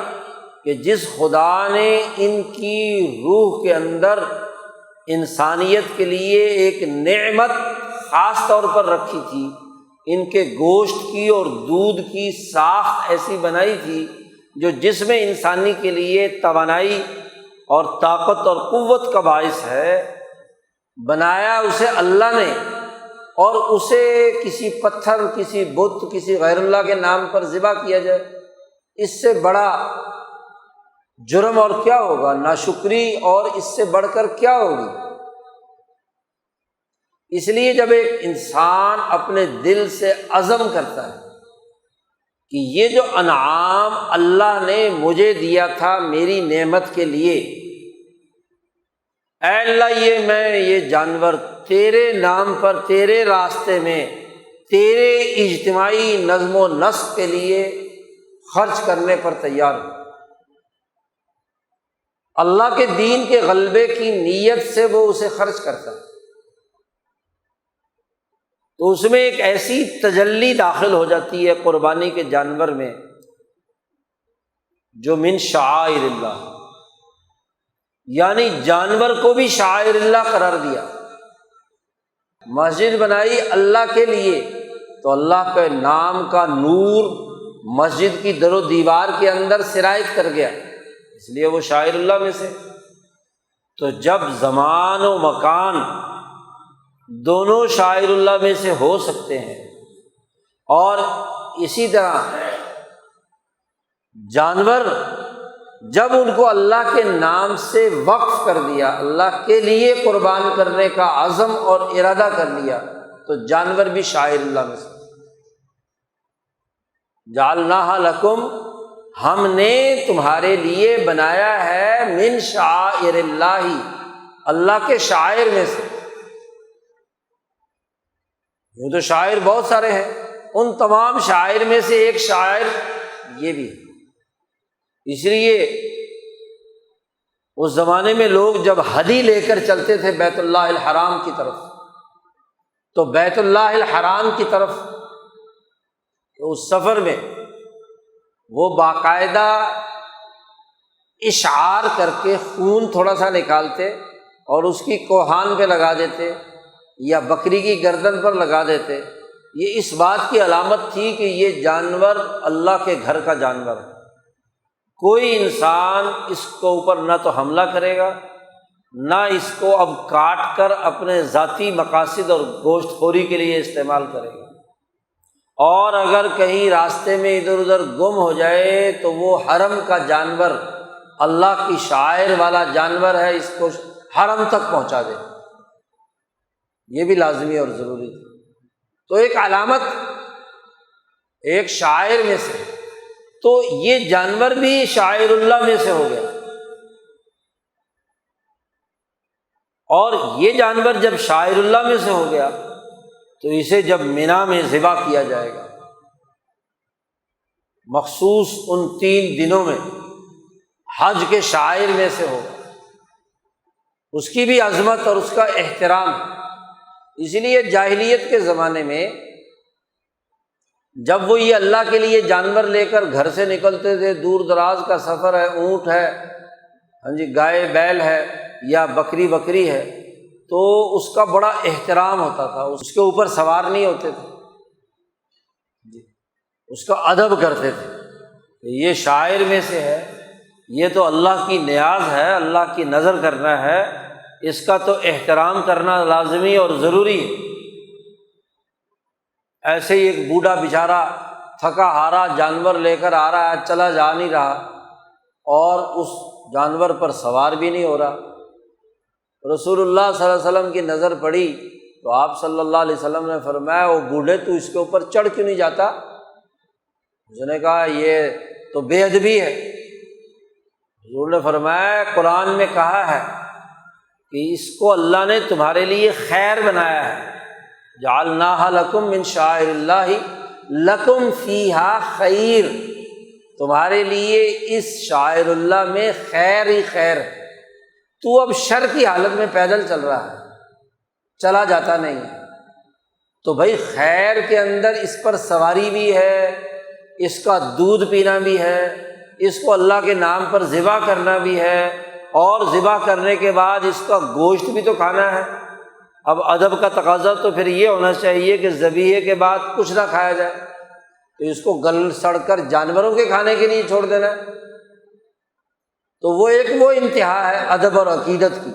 کہ جس خدا نے ان کی روح کے اندر انسانیت کے لیے ایک نعمت خاص طور پر رکھی تھی، ان کے گوشت کی اور دودھ کی ساخت ایسی بنائی تھی جو جسم انسانی کے لیے توانائی اور طاقت اور قوت کا باعث ہے، بنایا اسے اللہ نے، اور اسے کسی پتھر، کسی بت، کسی غیر اللہ کے نام پر ذبح کیا جائے، اس سے بڑا جرم اور کیا ہوگا، ناشکری اور اس سے بڑھ کر کیا ہوگی۔ اس لیے جب ایک انسان اپنے دل سے عزم کرتا ہے کہ یہ جو انعام اللہ نے مجھے دیا تھا میری نعمت کے لیے، اے اللہ یہ جانور تیرے نام پر، تیرے راستے میں، تیرے اجتماعی نظم و نسق کے لیے خرچ کرنے پر تیار ہوں۔ اللہ کے دین کے غلبے کی نیت سے وہ اسے خرچ کرتا ہے، تو اس میں ایک ایسی تجلی داخل ہو جاتی ہے قربانی کے جانور میں جو من شعائر اللہ، یعنی جانور کو بھی شاعر اللہ قرار دیا۔ مسجد بنائی اللہ کے لیے تو اللہ کے نام کا نور مسجد کی در و دیوار کے اندر سرایت کر گیا، اس لیے وہ شاعر اللہ میں سے۔ تو جب زمان و مکان دونوں شاعر اللہ میں سے ہو سکتے ہیں، اور اسی طرح جانور جب ان کو اللہ کے نام سے وقف کر دیا، اللہ کے لیے قربان کرنے کا عزم اور ارادہ کر لیا، تو جانور بھی شاعر اللہ میں سے۔ جعلناہا لکم، ہم نے تمہارے لیے بنایا ہے من شعائر اللہ، اللہ کے شاعر میں سے۔ یوں تو شاعر بہت سارے ہیں، ان تمام شاعر میں سے ایک شاعر یہ بھی ہے۔ اس لیے اس زمانے میں لوگ جب ہدی لے کر چلتے تھے بیت اللہ الحرام کی طرف، تو بیت اللہ الحرام کی طرف اس سفر میں وہ باقاعدہ اشعار کر کے خون تھوڑا سا نکالتے اور اس کی کوہان پہ لگا دیتے یا بکری کی گردن پر لگا دیتے۔ یہ اس بات کی علامت تھی کہ یہ جانور اللہ کے گھر کا جانور ہے، کوئی انسان اس کو اوپر نہ تو حملہ کرے گا، نہ اس کو اب کاٹ کر اپنے ذاتی مقاصد اور گوشت خوری کے لیے استعمال کرے گا، اور اگر کہیں راستے میں ادھر ادھر گم ہو جائے تو وہ حرم کا جانور، اللہ کی شاعر والا جانور ہے، اس کو حرم تک پہنچا دے۔ یہ بھی لازمی اور ضروری تھی۔ تو ایک علامت ایک شاعر میں سے، تو یہ جانور بھی شاعر اللہ میں سے ہو گیا۔ اور یہ جانور جب شاعر اللہ میں سے ہو گیا تو اسے جب منی میں ذبح کیا جائے گا، مخصوص ان 3 دنوں میں حج کے شاعر میں سے ہوگا، اس کی بھی عظمت اور اس کا احترام ہے۔ اسی لیے جاہلیت کے زمانے میں جب وہ یہ اللہ کے لیے جانور لے کر گھر سے نکلتے تھے، دور دراز کا سفر ہے، اونٹ ہے، ہاں جی، گائے بیل ہے یا بکری ہے، تو اس کا بڑا احترام ہوتا تھا، اس کے اوپر سوار نہیں ہوتے تھے جی، اس کا ادب کرتے تھے۔ یہ شاعر میں سے ہے، یہ تو اللہ کی نیاز ہے، اللہ کی نظر کرنا ہے، اس کا تو احترام کرنا لازمی اور ضروری ہے۔ ایسے ہی ایک بوڑھا بیچارہ تھکا ہارا جانور لے کر آ رہا ہے، چلا جا نہیں رہا اور اس جانور پر سوار بھی نہیں ہو رہا۔ رسول اللہ صلی اللہ علیہ وسلم کی نظر پڑی تو آپ صلی اللہ علیہ وسلم نے فرمایا، وہ بوڑھے تو اس کے اوپر چڑھ کیوں نہیں جاتا؟ اس نے کہا یہ تو بے ادبی ہے۔ حضور نے فرمایا قرآن میں کہا ہے کہ اس کو اللہ نے تمہارے لیے خیر بنایا ہے، جعلناہا لکم من شعائر اللہ لکم فیہا خیر، تمہارے لیے اس شاعر اللہ میں خیر ہی خیر ہے۔ تو اب شر کی حالت میں پیدل چل رہا ہے، چلا جاتا نہیں ہے، تو بھائی خیر کے اندر اس پر سواری بھی ہے، اس کا دودھ پینا بھی ہے، اس کو اللہ کے نام پر ذبح کرنا بھی ہے، اور ذبح کرنے کے بعد اس کا گوشت بھی تو کھانا ہے۔ اب ادب کا تقاضا تو پھر یہ ہونا چاہیے کہ ذبیحے کے بعد کچھ نہ کھایا جائے، تو اس کو گل سڑ کر جانوروں کے کھانے کے لیے چھوڑ دینا ہے۔ تو وہ انتہا ہے ادب اور عقیدت کی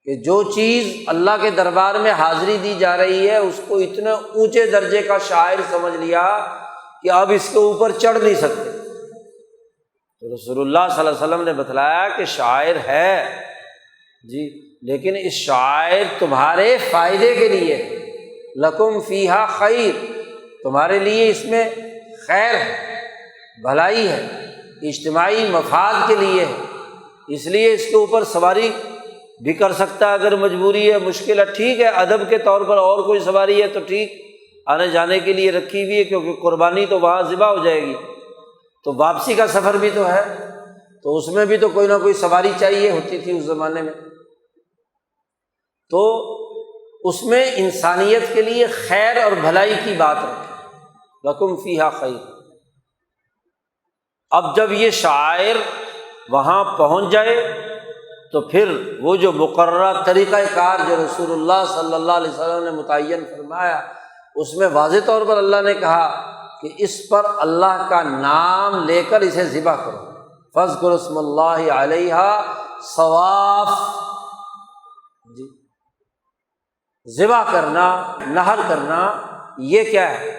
کہ جو چیز اللہ کے دربار میں حاضری دی جا رہی ہے اس کو اتنے اونچے درجے کا شاعر سمجھ لیا کہ اب اس کے اوپر چڑھ نہیں سکتے۔ تو رسول اللہ صلی اللہ علیہ وسلم نے بتلایا کہ شاعر ہے جی، لیکن اس شاعر تمہارے فائدے کے لیے، لکم فیہا خیر، تمہارے لیے اس میں خیر ہے، بھلائی ہے، اجتماعی مفاد کے لیے ہے، اس لیے اس کے اوپر سواری بھی کر سکتا ہے اگر مجبوری ہے، مشکل ہے، ٹھیک ہے، ادب کے طور پر اور کوئی سواری ہے تو ٹھیک، آنے جانے کے لیے رکھی ہوئی ہے، کیونکہ قربانی تو وہاں ذبح ہو جائے گی، تو واپسی کا سفر بھی تو ہے، تو اس میں بھی تو کوئی نہ کوئی سواری چاہیے ہوتی تھی اس زمانے میں۔ تو اس میں انسانیت کے لیے خیر اور بھلائی کی بات رکھی، لکم فیہا خیر۔ اب جب یہ شاعر وہاں پہنچ جائے تو پھر وہ جو مقررہ طریقہ کار جو رسول اللہ صلی اللہ علیہ وسلم نے متعین فرمایا، اس میں واضح طور پر اللہ نے کہا کہ اس پر اللہ کا نام لے کر اسے ذبح کرو، فاذکروا اسم اللہ علیہا صواف۔ جی، ذبح کرنا، نحر کرنا، یہ کیا ہے؟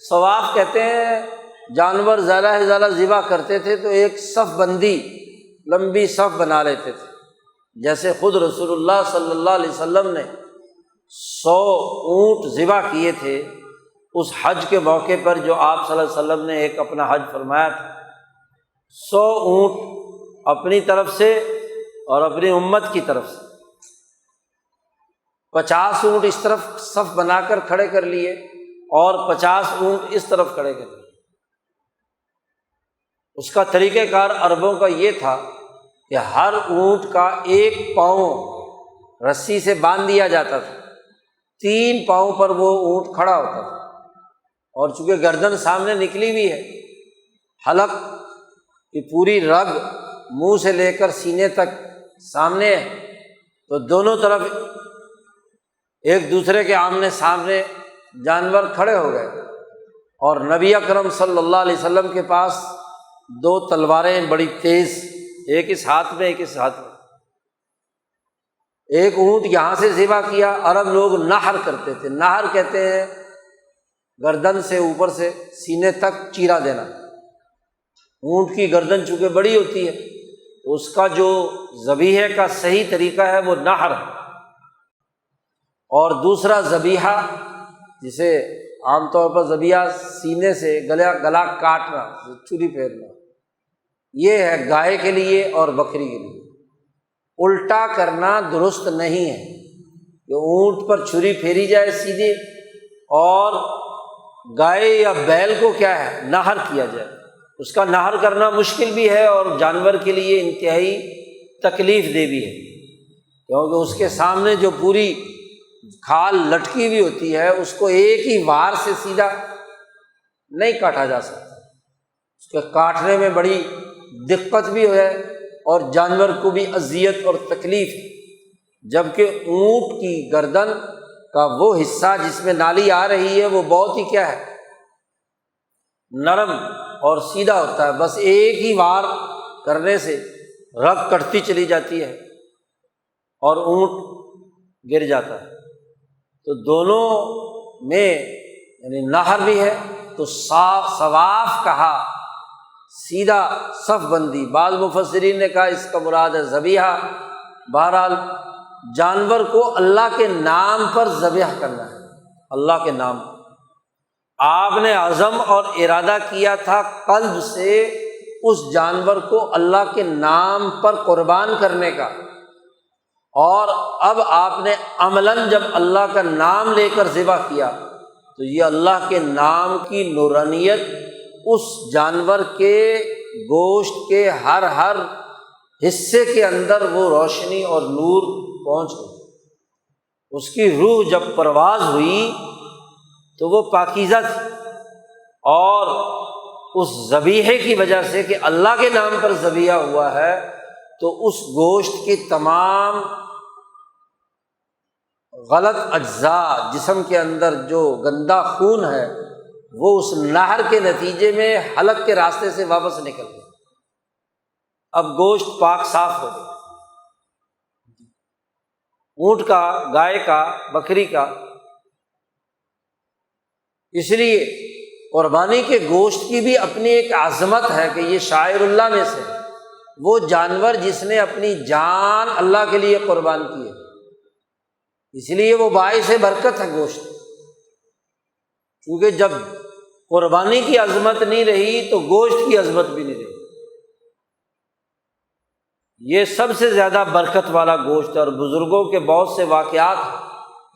صواف کہتے ہیں جانور زیادہ سے زیادہ ذبح کرتے تھے تو ایک صف بندی، لمبی صف بنا لیتے تھے، جیسے خود رسول اللہ صلی اللہ علیہ وسلم نے 100 اونٹ ذبح کیے تھے اس حج کے موقع پر، جو آپ صلی اللہ علیہ وسلم نے ایک اپنا حج فرمایا تھا۔ 100 اونٹ اپنی طرف سے اور اپنی امت کی طرف سے، 50 اونٹ اس طرف صف بنا کر کھڑے کر لیے اور 50 اونٹ اس طرف کھڑے کر لیے۔ اس کا طریقہ کار عربوں کا یہ تھا کہ ہر اونٹ کا ایک پاؤں رسی سے باندھ دیا جاتا تھا، 3 پاؤں پر وہ اونٹ کھڑا ہوتا تھا، اور چونکہ گردن سامنے نکلی ہوئی ہے، حلق کی پوری رگ منہ سے لے کر سینے تک سامنے ہے، تو دونوں طرف ایک دوسرے کے آمنے سامنے جانور کھڑے ہو گئے، اور نبی اکرم صلی اللہ علیہ وسلم کے پاس 2 تلواریں بڑی تیز، ایک اس ہاتھ میں ایک اس ہاتھ میں۔ ایک اونٹ یہاں سے ذبح کیا، عرب لوگ نحر کرتے تھے، نحر کہتے ہیں گردن سے اوپر سے سینے تک چیرا دینا۔ اونٹ کی گردن چونکہ بڑی ہوتی ہے، اس کا جو ذبیحے کا صحیح طریقہ ہے وہ نحر ہے، اور دوسرا ذبیحہ جسے عام طور پر ذبیحہ سینے سے گلا کاٹنا، چھری پھیرنا، یہ ہے گائے کے لیے اور بکری کے لیے۔ الٹا کرنا درست نہیں ہے کہ اونٹ پر چھری پھیری جائے سیدھے، اور گائے یا بیل کو کیا ہے نحر کیا جائے۔ اس کا نحر کرنا مشکل بھی ہے اور جانور کے لیے انتہائی تکلیف دہ بھی ہے، کیونکہ اس کے سامنے جو پوری کھال لٹکی ہوئی ہوتی ہے اس کو ایک ہی وار سے سیدھا نہیں کاٹا جا سکتا، اس کے کاٹنے میں بڑی دقت بھی ہے اور جانور کو بھی اذیت اور تکلیف، جبکہ اونٹ کی گردن کا وہ حصہ جس میں نالی آ رہی ہے وہ بہت ہی کیا ہے نرم اور سیدھا ہوتا ہے، بس ایک ہی وار کرنے سے رگ کٹتی چلی جاتی ہے اور اونٹ گر جاتا ہے۔ تو دونوں میں یعنی نہر بھی ہے تو صواف کہا، سیدھا صف بندی۔ بعض مفسرین نے کہا اس کا مراد ہے ذبیحہ۔ بہرحال جانور کو اللہ کے نام پر ذبح کرنا ہے، اللہ کے نام پر۔ آپ نے عزم اور ارادہ کیا تھا قلب سے اس جانور کو اللہ کے نام پر قربان کرنے کا، اور اب آپ نے عملاً جب اللہ کا نام لے کر ذبح کیا تو یہ اللہ کے نام کی نورانیت اس جانور کے گوشت کے ہر حصے کے اندر وہ روشنی اور نور پہنچ گئی۔ اس کی روح جب پرواز ہوئی تو وہ پاکیزہ تھی، اور اس ذبیحے کی وجہ سے کہ اللہ کے نام پر ذبیحہ ہوا ہے تو اس گوشت کی تمام غلط اجزاء جسم کے اندر جو گندا خون ہے وہ اس نہر کے نتیجے میں حلق کے راستے سے واپس نکل گیا، اب گوشت پاک صاف ہو گیا۔ اونٹ کا، گائے کا، بکری کا۔ اس لیے قربانی کے گوشت کی بھی اپنی ایک عظمت ہے کہ یہ شاعر اللہ میں سے وہ جانور جس نے اپنی جان اللہ کے لیے قربان کی ہے، اس لیے وہ باعث برکت ہے گوشت۔ کیونکہ جب قربانی کی عظمت نہیں رہی تو گوشت کی عظمت بھی نہیں رہی۔ یہ سب سے زیادہ برکت والا گوشت ہے، اور بزرگوں کے بہت سے واقعات ہیں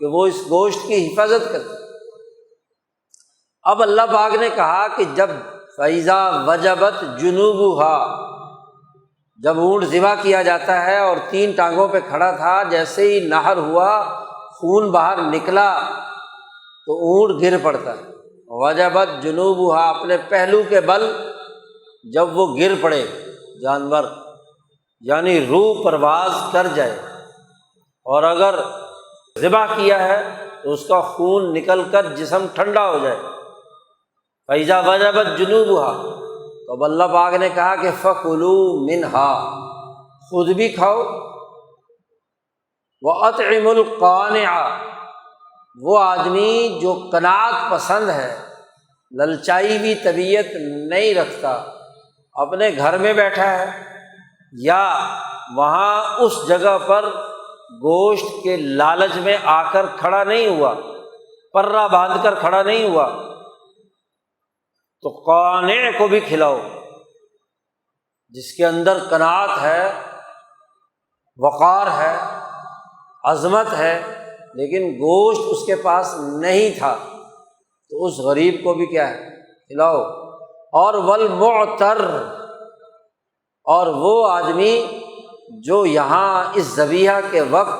کہ وہ اس گوشت کی حفاظت کرتے۔ اب اللہ پاک نے کہا کہ جب فَإِذَا وَجَبَتْ جُنُوبُهَا، جب اونٹ ذبح کیا جاتا ہے اور 3 ٹانگوں پہ کھڑا تھا، جیسے ہی نہر ہوا، خون باہر نکلا تو اونٹ گر پڑتا ہے۔ وجبت جنوبها، اپنے پہلو کے بل جب وہ گر پڑے جانور، یعنی روح پرواز کر جائے، اور اگر ذبح کیا ہے تو اس کا خون نکل کر جسم ٹھنڈا ہو جائے، فَإِذَا وَجَبَتْ جُنُوبُهَا، تو اب اللہ پاک نے کہا کہ فَكُلُوا مِنْهَا، خود بھی کھاؤ، وَأَطْعِمُوا الْقَانِعَ، وہ آدمی جو قناعت پسند ہے، للچائی بھی طبیعت نہیں رکھتا، اپنے گھر میں بیٹھا ہے یا وہاں اس جگہ پر گوشت کے لالچ میں آ کر کھڑا نہیں ہوا، پرہ باندھ کر کھڑا نہیں ہوا، تو قانع کو بھی کھلاؤ، جس کے اندر قناعت ہے، وقار ہے، عظمت ہے، لیکن گوشت اس کے پاس نہیں تھا، تو اس غریب کو بھی کیا ہے، کھلاؤ۔ اور والمعتر، اور وہ آدمی جو یہاں اس ذبیحہ کے وقت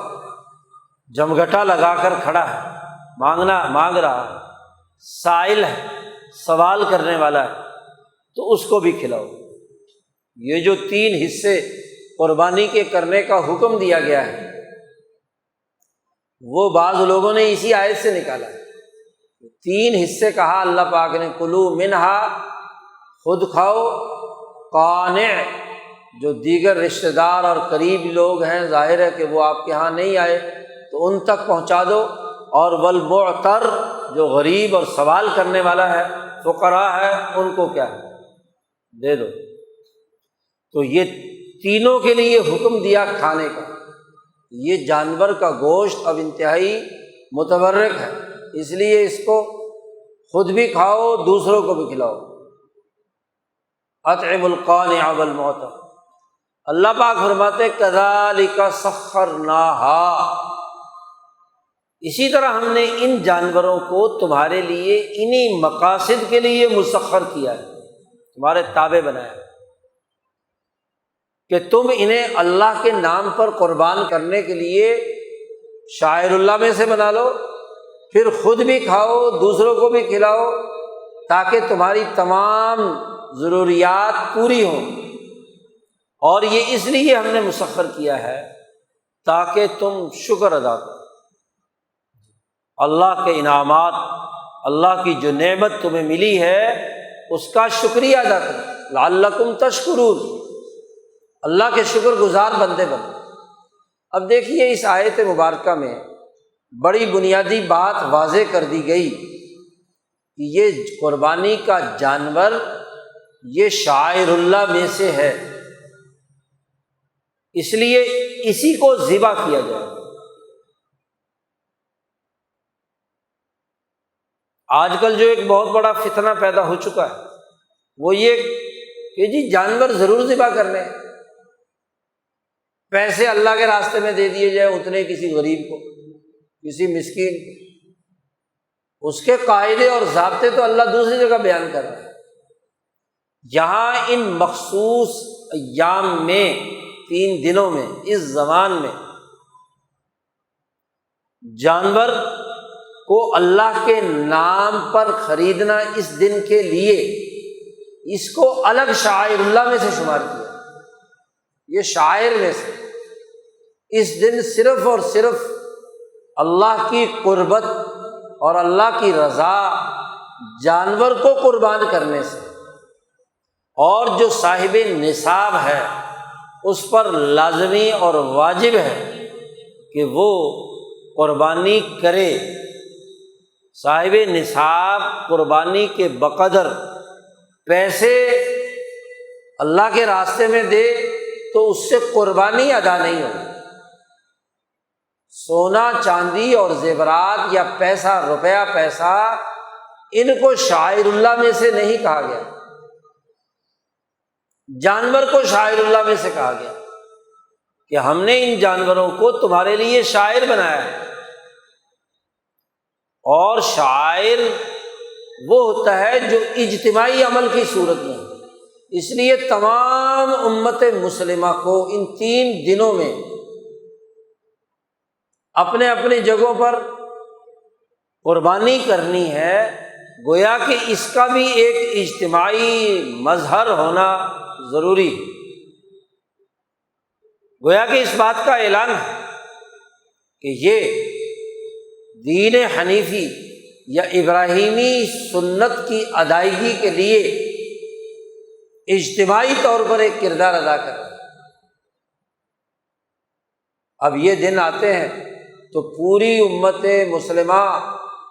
جمگھٹا لگا کر کھڑا ہے، مانگ رہا ہے، سائل ہے، سوال کرنے والا ہے، تو اس کو بھی کھلاؤ۔ یہ جو 3 حصے قربانی کے کرنے کا حکم دیا گیا ہے، وہ بعض لوگوں نے اسی آیت سے نکالا ہے۔ 3 حصے کہا اللہ پاک نے، کلو منہا، خود کھاؤ، قانع، جو دیگر رشتہ دار اور قریبی لوگ ہیں، ظاہر ہے کہ وہ آپ کے ہاں نہیں آئے تو ان تک پہنچا دو، اور والمعتر، جو غریب اور سوال کرنے والا ہے، فقراء ہے، ان کو کیا ہے، دے دو۔ تو یہ تینوں کے لیے حکم دیا کھانے کا۔ یہ جانور کا گوشت اب انتہائی متبرک ہے، اس لیے اس کو خود بھی کھاؤ، دوسروں کو بھی کھلاؤ۔ اطعم القانع والمعتر۔ اللہ پاک فرماتے کذالک سخرناہا، اسی طرح ہم نے ان جانوروں کو تمہارے لیے انہی مقاصد کے لیے مسخر کیا ہے، تمہارے تابع بنایا ہے، کہ تم انہیں اللہ کے نام پر قربان کرنے کے لیے شاعر اللہ میں سے بنا لو، پھر خود بھی کھاؤ، دوسروں کو بھی کھلاؤ، تاکہ تمہاری تمام ضروریات پوری ہوں۔ اور یہ اس لیے ہم نے مسخر کیا ہے تاکہ تم شکر ادا کرو، اللہ کے انعامات، اللہ کی جو نعمت تمہیں ملی ہے اس کا شکریہ ادا کرو، لعلکم تشکرون، اللہ کے شکر گزار بندے بنو۔ اب دیکھیے اس آیت مبارکہ میں بڑی بنیادی بات واضح کر دی گئی کہ یہ قربانی کا جانور یہ شعائر اللہ میں سے ہے، اس لیے اسی کو ذبح کیا جائے۔ آج کل جو ایک بہت بڑا فتنہ پیدا ہو چکا ہے وہ یہ کہ جی جانور ضرور ذبح کرنے ہیں، پیسے اللہ کے راستے میں دے دیے جائے اتنے کسی غریب کو، کسی مسکین کو، اس کے قاعدے اور ضابطے تو اللہ دوسری جگہ بیان کر رہا ہے۔ یہاں ان مخصوص ایام میں، 3 دنوں میں، اس زمان میں جانور کو اللہ کے نام پر خریدنا اس دن کے لیے، اس کو الگ شعائر اللہ میں سے شمار کیا۔ یہ شعائر میں سے اس دن صرف اور صرف اللہ کی قربت اور اللہ کی رضا جانور کو قربان کرنے سے، اور جو صاحب نصاب ہے اس پر لازمی اور واجب ہے کہ وہ قربانی کرے۔ صاحب نصاب قربانی کے بقدر پیسے اللہ کے راستے میں دے تو اس سے قربانی ادا نہیں ہوگی۔ سونا چاندی اور زیورات یا پیسہ، روپیہ پیسہ، ان کو شاعر اللہ میں سے نہیں کہا گیا، جانور کو شاعر اللہ میں سے کہا گیا کہ ہم نے ان جانوروں کو تمہارے لیے شاعر بنایا ہے۔ اور شاعر وہ ہوتا ہے جو اجتماعی عمل کی صورت میں، اس لیے تمام امت مسلمہ کو ان 3 دنوں میں اپنے اپنی جگہوں پر قربانی کرنی ہے، گویا کہ اس کا بھی ایک اجتماعی مظہر ہونا ضروری ہے۔ گویا کہ اس بات کا اعلان ہے کہ یہ دین حنیفی یا ابراہیمی سنت کی ادائیگی کے لیے اجتماعی طور پر ایک کردار ادا کر رہا ہے۔ اب یہ دن آتے ہیں تو پوری امت مسلمہ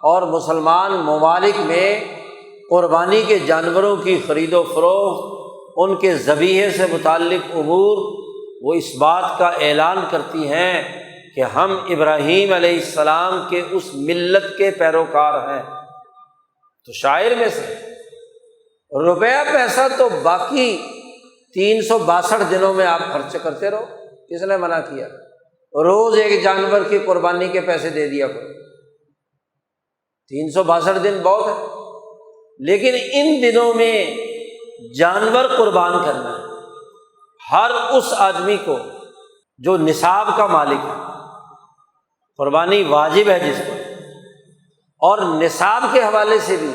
اور مسلمان ممالک میں قربانی کے جانوروں کی خرید و فروخت، ان کے ذبیحے سے متعلق امور، وہ اس بات کا اعلان کرتی ہیں کہ ہم ابراہیم علیہ السلام کے اس ملت کے پیروکار ہیں۔ تو شاعر میں سے روپیہ پیسہ تو باقی 362 دنوں میں آپ خرچ کرتے رہو، کس نے منع کیا؟ روز ایک جانور کی قربانی کے پیسے دے دیا کرو، 362 دن بہت ہے، لیکن ان دنوں میں جانور قربان کرنا ہے ہر اس آدمی کو جو نصاب کا مالک ہے، قربانی واجب ہے جس پر، اور نصاب کے حوالے سے بھی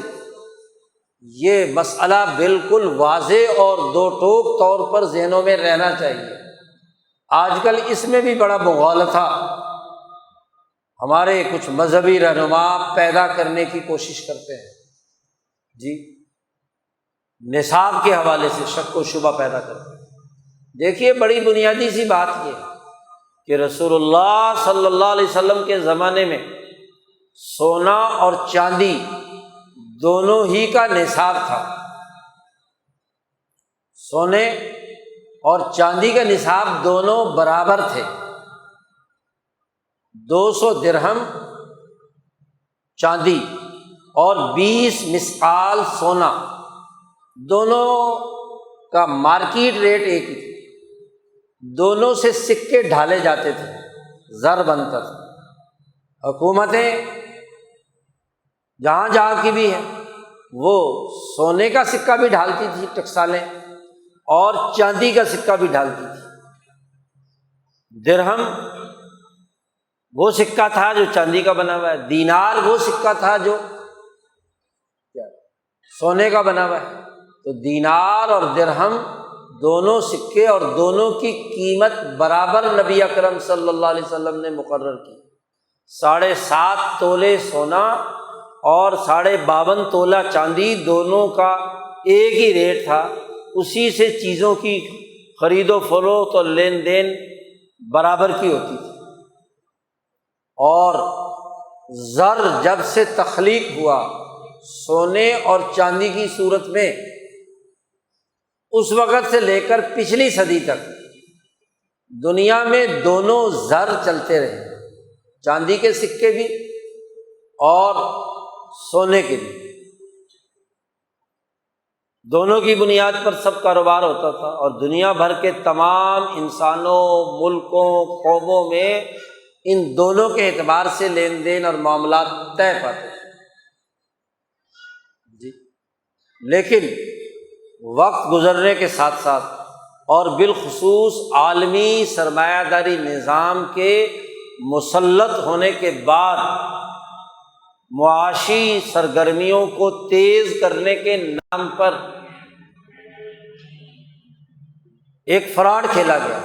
یہ مسئلہ بالکل واضح اور دو ٹوک طور پر ذہنوں میں رہنا چاہیے۔ آج کل اس میں بھی بڑا مغالطہ ہمارے کچھ مذہبی رہنما پیدا کرنے کی کوشش کرتے ہیں، جی نصاب کے حوالے سے شک و شبہ پیدا کرتے ہیں۔ دیکھیے بڑی بنیادی سی بات یہ ہے کہ رسول اللہ صلی اللہ علیہ وسلم کے زمانے میں سونا اور چاندی دونوں ہی کا نصاب تھا۔ سونے اور چاندی کا نصاب دونوں برابر تھے، 200 درہم چاندی اور 20 مثقال سونا، دونوں کا مارکیٹ ریٹ ایک ہی تھا، دونوں سے سکے ڈھالے جاتے تھے، زر بنتا تھا۔ حکومتیں جہاں جہاں کی بھی ہیں وہ سونے کا سکہ بھی ڈھالتی تھی ٹکسالیں، اور چاندی کا سکہ بھی ڈالتی تھی۔ درہم وہ سکہ تھا جو چاندی کا بنا ہوا ہے، دینار وہ سکہ تھا جو سونے کا بنا ہوا ہے۔ تو دینار اور درہم دونوں سکے اور دونوں کی قیمت برابر نبی اکرم صلی اللہ علیہ وسلم نے مقرر کی۔ 7.5 تولے سونا اور 52.5 تولہ چاندی، دونوں کا ایک ہی ریٹ تھا، اسی سے چیزوں کی خرید و فروخت اور لین دین برابر کی ہوتی تھی۔ اور زر جب سے تخلیق ہوا سونے اور چاندی کی صورت میں، اس وقت سے لے کر پچھلی صدی تک دنیا میں دونوں زر چلتے رہے، چاندی کے سکے بھی اور سونے کے بھی، دونوں کی بنیاد پر سب کاروبار ہوتا تھا، اور دنیا بھر کے تمام انسانوں، ملکوں، قوموں میں ان دونوں کے اعتبار سے لین دین اور معاملات طے پاتے تھے، جی۔ لیکن وقت گزرنے کے ساتھ ساتھ اور بالخصوص عالمی سرمایہ داری نظام کے مسلط ہونے کے بعد معاشی سرگرمیوں کو تیز کرنے کے نام پر ایک فراڈ کھیلا گیا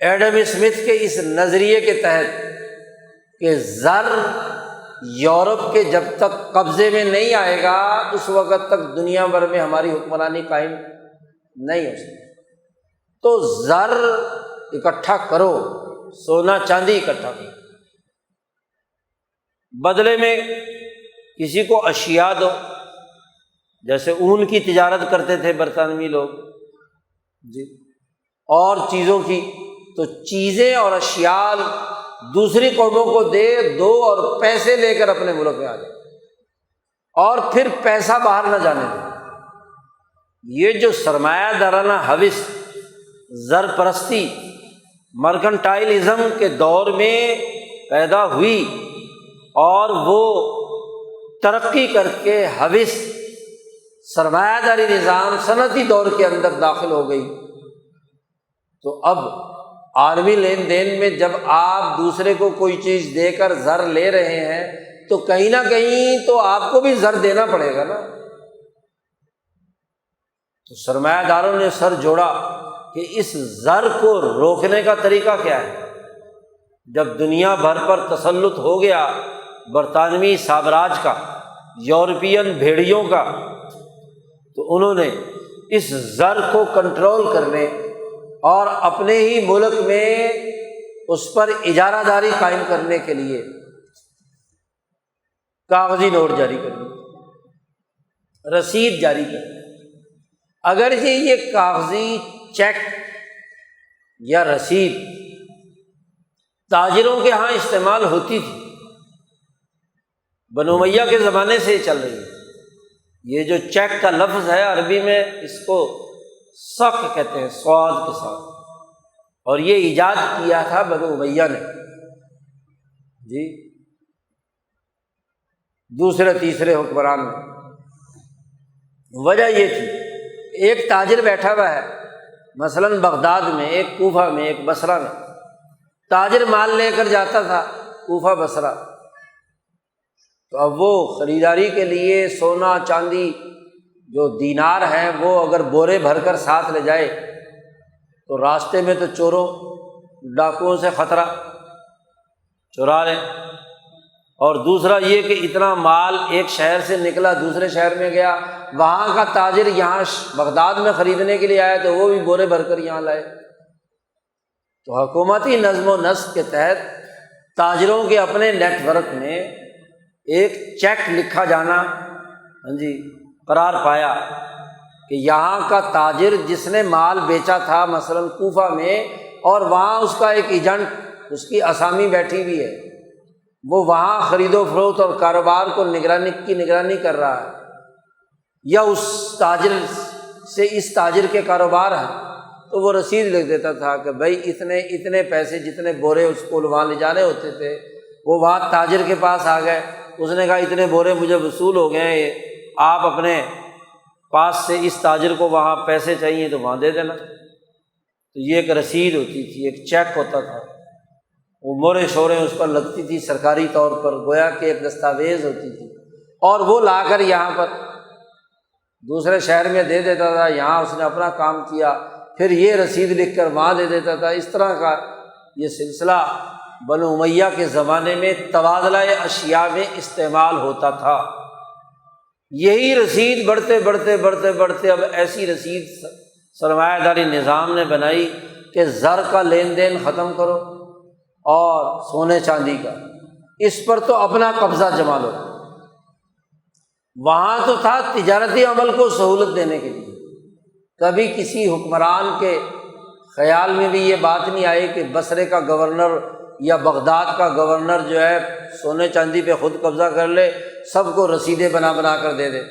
ایڈم اسمتھ کے اس نظریے کے تحت کہ زر یورپ کے جب تک قبضے میں نہیں آئے گا اس وقت تک دنیا بھر میں ہماری حکمرانی قائم نہیں ہو سکتی، تو زر اکٹھا کرو، سونا چاندی اکٹھا کرو، بدلے میں کسی کو اشیاء دو، جیسے اون کی تجارت کرتے تھے برطانوی لوگ، جی، اور چیزوں کی، تو چیزیں اور اشیاء دوسری قوموں کو دے دو اور پیسے لے کر اپنے ملک میں آ جائے، اور پھر پیسہ باہر نہ جانے دے۔ یہ جو سرمایہ دارانہ ہوس، زر پرستی، مرکنٹائلزم کے دور میں پیدا ہوئی، اور وہ ترقی کر کے ہوس سرمایہ داری نظام صنعتی دور کے اندر داخل ہو گئی، تو اب عالمی لین دین میں جب آپ دوسرے کو کوئی چیز دے کر زر لے رہے ہیں تو کہیں نہ کہیں تو آپ کو بھی زر دینا پڑے گا نا۔ تو سرمایہ داروں نے سر جوڑا کہ کہ اس زر کو روکنے کا طریقہ کیا ہے۔ جب دنیا بھر پر تسلط ہو گیا برطانوی سامراج کا، یورپین بھیڑیوں کا، تو انہوں نے اس زر کو کنٹرول کرنے اور اپنے ہی ملک میں اس پر اجارہ داری قائم کرنے کے لیے کاغذی نوٹ جاری کرنے، رسید جاری کرنے۔ اگرچہ یہ کاغذی چیک یا رسید تاجروں کے ہاں استعمال ہوتی تھی، بنو امیہ کے زمانے سے چل رہی ہے۔ یہ جو چیک کا لفظ ہے عربی میں اس کو سق کہتے ہیں، صاد کے ساتھ، اور یہ ایجاد کیا تھا بنو امیہ نے، جی دوسرے تیسرے حکمران میں۔ وجہ یہ تھی، ایک تاجر بیٹھا ہوا ہے مثلاً بغداد میں، ایک کوفہ میں، ایک بصرہ میں، تاجر مال لے کر جاتا تھا کوفہ بصرہ، تو اب وہ خریداری کے لیے سونا چاندی جو دینار ہیں وہ اگر بورے بھر کر ساتھ لے جائے تو راستے میں تو چوروں ڈاکوؤں سے خطرہ، چرا لیں۔ اور دوسرا یہ کہ اتنا مال ایک شہر سے نکلا دوسرے شہر میں گیا، وہاں کا تاجر یہاں بغداد میں خریدنے کے لیے آیا تو وہ بھی بورے بھر کر یہاں لائے۔ تو حکومتی نظم و نسق کے تحت تاجروں کے اپنے نیٹ ورک میں ایک چیک لکھا جانا قرار پایا کہ یہاں کا تاجر جس نے مال بیچا تھا مثلاً کوفہ میں، اور وہاں اس کا ایک ایجنٹ، اس کی اسامی بیٹھی ہوئی ہے، وہ وہاں خرید و فروخت اور کاروبار کو نگرانی کر رہا ہے، یا اس تاجر سے اس تاجر کے کاروبار ہے، تو وہ رسید لکھ دیتا تھا کہ بھائی اتنے پیسے جتنے بورے اس کو وہاں لے جانے ہوتے تھے وہ وہاں تاجر کے پاس آ گئے، اس نے کہا اتنے بورے مجھے وصول ہو گئے ہیں، آپ اپنے پاس سے اس تاجر کو وہاں پیسے چاہیے تو وہاں دے دینا۔ تو یہ ایک رسید ہوتی تھی، ایک چیک ہوتا تھا، وہ مورے شورے اس پر لگتی تھی سرکاری طور پر، گویا کہ ایک دستاویز ہوتی تھی، اور وہ لا کر یہاں پر دوسرے شہر میں دے دیتا تھا، یہاں اس نے اپنا کام کیا، پھر یہ رسید لکھ کر وہاں دے دیتا تھا۔ اس طرح کا یہ سلسلہ بنو امیہ کے زمانے میں تبادلہ اشیاء میں استعمال ہوتا تھا۔ یہی رسید بڑھتے اب ایسی رسید سرمایہ داری نظام نے بنائی کہ زر کا لین دین ختم کرو اور سونے چاندی کا، اس پر تو اپنا قبضہ جما لو۔ وہاں تو تھا تجارتی عمل کو سہولت دینے کے لیے، کبھی کسی حکمران کے خیال میں بھی یہ بات نہیں آئی کہ بصرے کا گورنر یا بغداد کا گورنر جو ہے سونے چاندی پہ خود قبضہ کر لے، سب کو رسیدیں بنا کر دے دے۔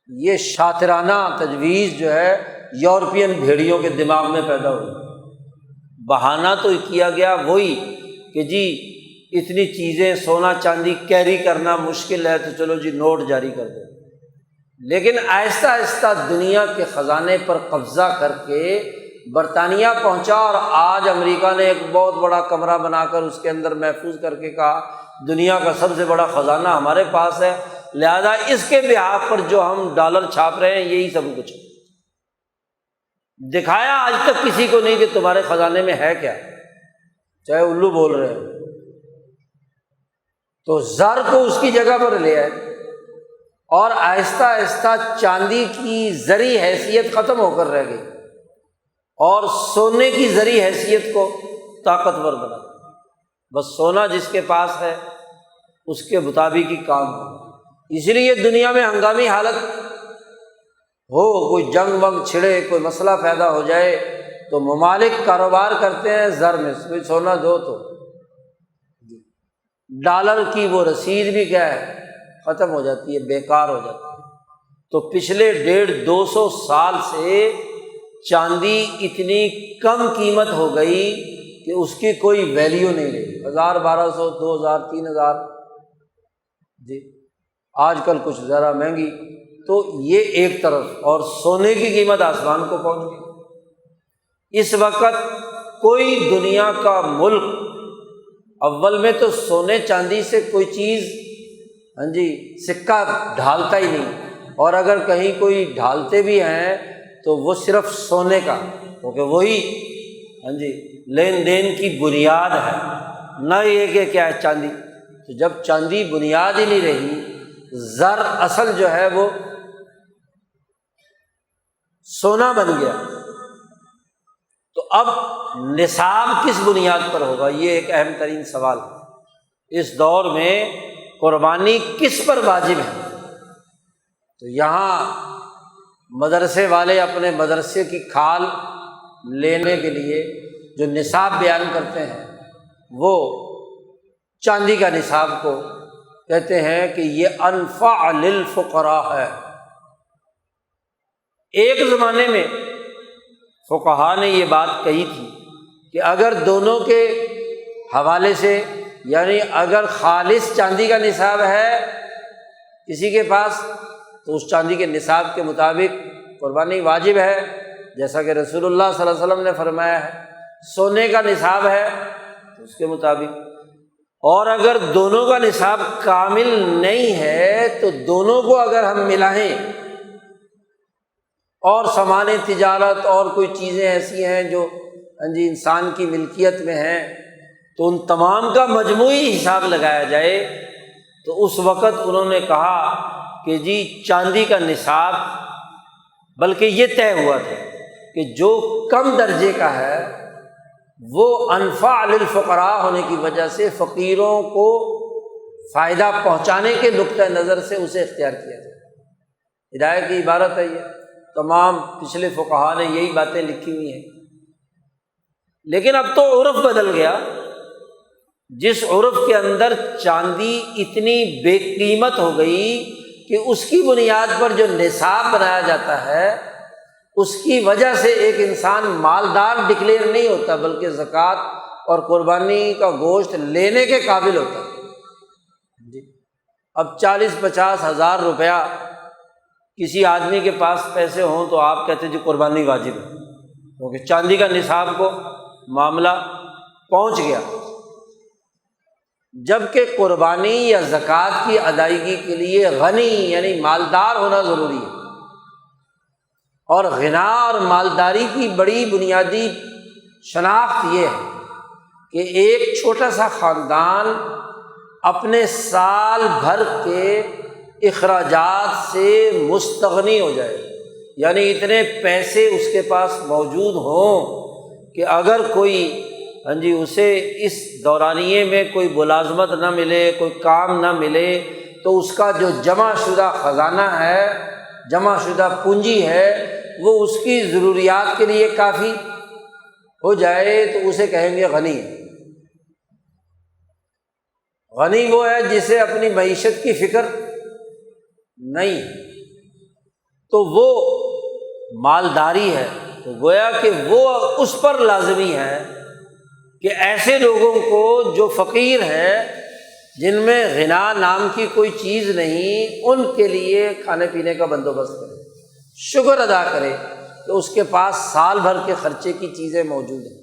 یہ شاطرانہ تجویز جو ہے یورپین بھیڑیوں کے دماغ میں پیدا ہوئی۔ بہانہ تو کیا گیا وہی کہ جی اتنی چیزیں سونا چاندی کیری کرنا مشکل ہے تو چلو جی نوٹ جاری کر دو، لیکن آہستہ آہستہ دنیا کے خزانے پر قبضہ کر کے برطانیہ پہنچا، اور آج امریکہ نے ایک بہت بڑا کمرہ بنا کر اس کے اندر محفوظ کر کے کہا دنیا کا سب سے بڑا خزانہ ہمارے پاس ہے، لہذا اس کے بہاف پر جو ہم ڈالر چھاپ رہے ہیں یہی سب کچھ ہے۔ دکھایا آج تک کسی کو نہیں کہ تمہارے خزانے میں ہے کیا، چاہے الو بول رہے ہو۔ تو زر کو اس کی جگہ پر لے آئے، اور آہستہ آہستہ چاندی کی زرعی حیثیت ختم ہو کر رہ گئی، اور سونے کی زرعی حیثیت کو طاقتور بنا۔ بس سونا جس کے پاس ہے اس کے مطابق ہی کام ہو۔ اس لیے دنیا میں ہنگامی حالت ہو، کوئی جنگ ونگ چھڑے، کوئی مسئلہ پیدا ہو جائے تو ممالک کاروبار کرتے ہیں زر میں، کوئی سونا دو تو ڈالر کی وہ رسید بھی کیا ہے ختم ہو جاتی ہے، بیکار ہو جاتی ہے۔ تو پچھلے 150-200 سال سے چاندی اتنی کم قیمت ہو گئی کہ اس کی کوئی ویلیو نہیں رہی، 1000 1200 2000 3000 جی، آج کل کچھ ذرا مہنگی۔ تو یہ ایک طرف، اور سونے کی قیمت آسمان کو پہنچ گئی۔ اس وقت کوئی دنیا کا ملک اول میں تو سونے چاندی سے کوئی چیز سکہ ڈھالتا ہی نہیں، اور اگر کہیں کوئی ڈھالتے بھی ہیں تو وہ صرف سونے کا، کیونکہ وہی لین دین کی بنیاد ہے، نہ یہ کہ کیا ہے چاندی۔ تو جب چاندی بنیاد ہی نہیں رہی، زر اصل جو ہے وہ سونا بن گیا، تو اب نصاب کس بنیاد پر ہوگا؟ یہ ایک اہم ترین سوال ہے۔ اس دور میں قربانی کس پر واجب ہے؟ تو یہاں مدرسے والے اپنے مدرسے کی کھال لینے کے لیے جو نصاب بیان کرتے ہیں وہ چاندی کا نصاب کو کہتے ہیں کہ یہ انفع للفقراء ہے۔ ایک زمانے میں فقہا نے یہ بات کہی تھی کہ اگر دونوں کے حوالے سے، یعنی اگر خالص چاندی کا نصاب ہے کسی کے پاس تو اس چاندی کے نصاب کے مطابق قربانی واجب ہے، جیسا کہ رسول اللہ صلی اللہ علیہ وسلم نے فرمایا ہے۔ سونے کا نصاب ہے تو اس کے مطابق، اور اگر دونوں کا نصاب کامل نہیں ہے تو دونوں کو اگر ہم ملائیں، اور سامان تجارت اور کوئی چیزیں ایسی ہیں جو انسان کی ملکیت میں ہیں، تو ان تمام کا مجموعی حساب لگایا جائے، تو اس وقت انہوں نے کہا کہ جی چاندی کا نصاب، بلکہ یہ طے ہوا تھا کہ جو کم درجے کا ہے وہ انفع للفقراء ہونے کی وجہ سے فقیروں کو فائدہ پہنچانے کے نقطۂ نظر سے اسے اختیار کیا جائے۔ ہدایت کی عبارت ہے یہ، تمام پچھلے فقہا نے یہی باتیں لکھی ہوئی ہیں۔ لیکن اب تو عرف بدل گیا، جس عرف کے اندر چاندی اتنی بے قیمت ہو گئی کہ اس کی بنیاد پر جو نصاب بنایا جاتا ہے اس کی وجہ سے ایک انسان مالدار ڈکلیئر نہیں ہوتا، بلکہ زکوٰۃ اور قربانی کا گوشت لینے کے قابل ہوتا ہے۔ اب 40-50 ہزار روپیہ کسی آدمی کے پاس پیسے ہوں تو آپ کہتے جی قربانی واجب ہے، کیونکہ چاندی کا نصاب کو معاملہ پہنچ گیا۔ جبکہ قربانی یا زکوٰۃ کی ادائیگی کے لیے غنی یعنی مالدار ہونا ضروری ہے، اور غنا اور مالداری کی بڑی بنیادی شناخت یہ ہے کہ ایک چھوٹا سا خاندان اپنے سال بھر کے اخراجات سے مستغنی ہو جائے، یعنی اتنے پیسے اس کے پاس موجود ہوں کہ اگر کوئی اسے اس دورانیے میں کوئی ملازمت نہ ملے، کوئی کام نہ ملے، تو اس کا جو جمع شدہ خزانہ ہے، جمع شدہ پونجی ہے، وہ اس کی ضروریات کے لیے کافی ہو جائے تو اسے کہیں گے غنی ہے۔ غنی وہ ہے جسے اپنی معیشت کی فکر نہیں، تو وہ مالداری ہے۔ تو گویا کہ وہ اس پر لازمی ہے کہ ایسے لوگوں کو جو فقیر ہیں، جن میں غنا نام کی کوئی چیز نہیں، ان کے لیے کھانے پینے کا بندوبست کرے، شکر ادا کرے کہ اس کے پاس سال بھر کے خرچے کی چیزیں موجود ہیں۔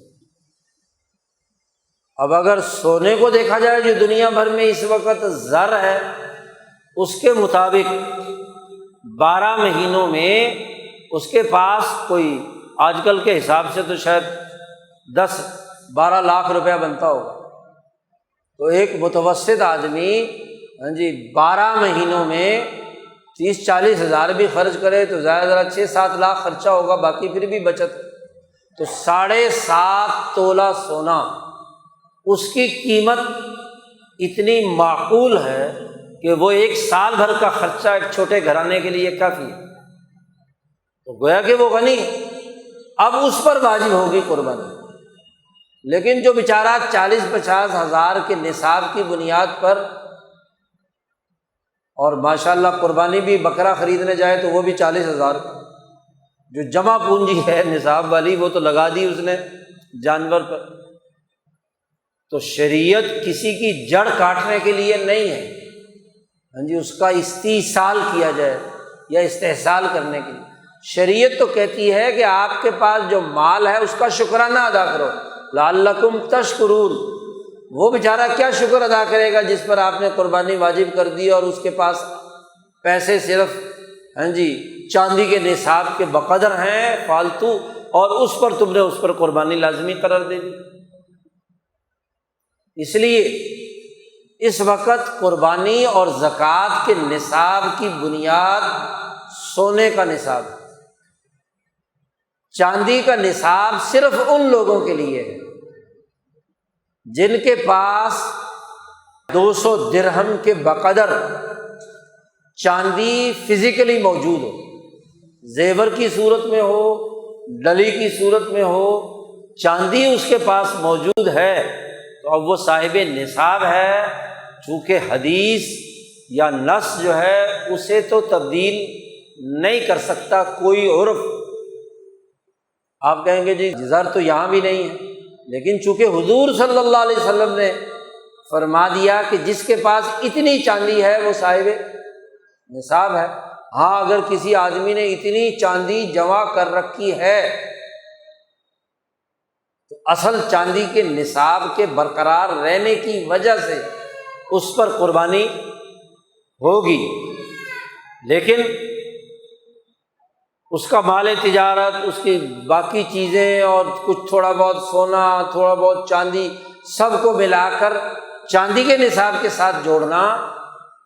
اب اگر سونے کو دیکھا جائے جو دنیا بھر میں اس وقت زر ہے، اس کے مطابق 12 مہینوں میں اس کے پاس کوئی آج کل کے حساب سے تو شاید 10-12 لاکھ روپیہ بنتا ہوگا، تو ایک متوسط آدمی 12 مہینوں میں 30-40 ہزار بھی خرچ کرے تو زیادہ 6-7 لاکھ خرچہ ہوگا، باقی پھر بھی بچت۔ تو 7.5 تولہ سونا، اس کی قیمت اتنی معقول ہے کہ وہ ایک سال بھر کا خرچہ ایک چھوٹے گھرانے کے لیے کافی ہے۔ تو گویا کہ وہ غنی، اب اس پر واجب ہوگی قربانی۔ لیکن جو بیچارہ 40-50 ہزار کے نصاب کی بنیاد پر، اور ماشاءاللہ قربانی بھی بکرا خریدنے جائے تو وہ بھی 40 ہزار، جو جمع پونجی ہے نصاب والی وہ تو لگا دی اس نے جانور پر۔ تو شریعت کسی کی جڑ کاٹنے کے لیے نہیں ہے، اس کا استیصال کیا جائے یا استحصال کرنے کے لیے۔ شریعت تو کہتی ہے کہ آپ کے پاس جو مال ہے اس کا شکرانہ ادا کرو، لعلکم تشکرون۔ وہ بیچارہ کیا شکر ادا کرے گا جس پر آپ نے قربانی واجب کر دی اور اس کے پاس پیسے صرف چاندی کے نصاب کے بقدر ہیں فالتو، اور اس پر تم نے اس پر قربانی لازمی قرار دے دی۔ اس لیے اس وقت قربانی اور زکوٰۃ کے نصاب کی بنیاد سونے کا نصاب ہے۔ چاندی کا نصاب صرف ان لوگوں کے لیے ہے جن کے پاس 200 درہم کے بقدر چاندی فزیکلی موجود ہو، زیور کی صورت میں ہو، ڈلی کی صورت میں ہو، چاندی اس کے پاس موجود ہے تو اب وہ صاحب نصاب ہے۔ چونکہ حدیث یا نص جو ہے اسے تو تبدیل نہیں کر سکتا کوئی عرف۔ آپ کہیں گے جی زر تو یہاں بھی نہیں ہے، لیکن چونکہ حضور صلی اللہ علیہ وسلم نے فرما دیا کہ جس کے پاس اتنی چاندی ہے وہ صاحب نصاب ہے۔ ہاں اگر کسی آدمی نے اتنی چاندی جمع کر رکھی ہے تو اصل چاندی کے نصاب کے برقرار رہنے کی وجہ سے اس پر قربانی ہوگی، لیکن اس کا مال تجارت، اس کی باقی چیزیں اور کچھ تھوڑا بہت سونا، تھوڑا بہت چاندی، سب کو ملا کر چاندی کے نصاب کے ساتھ جوڑنا،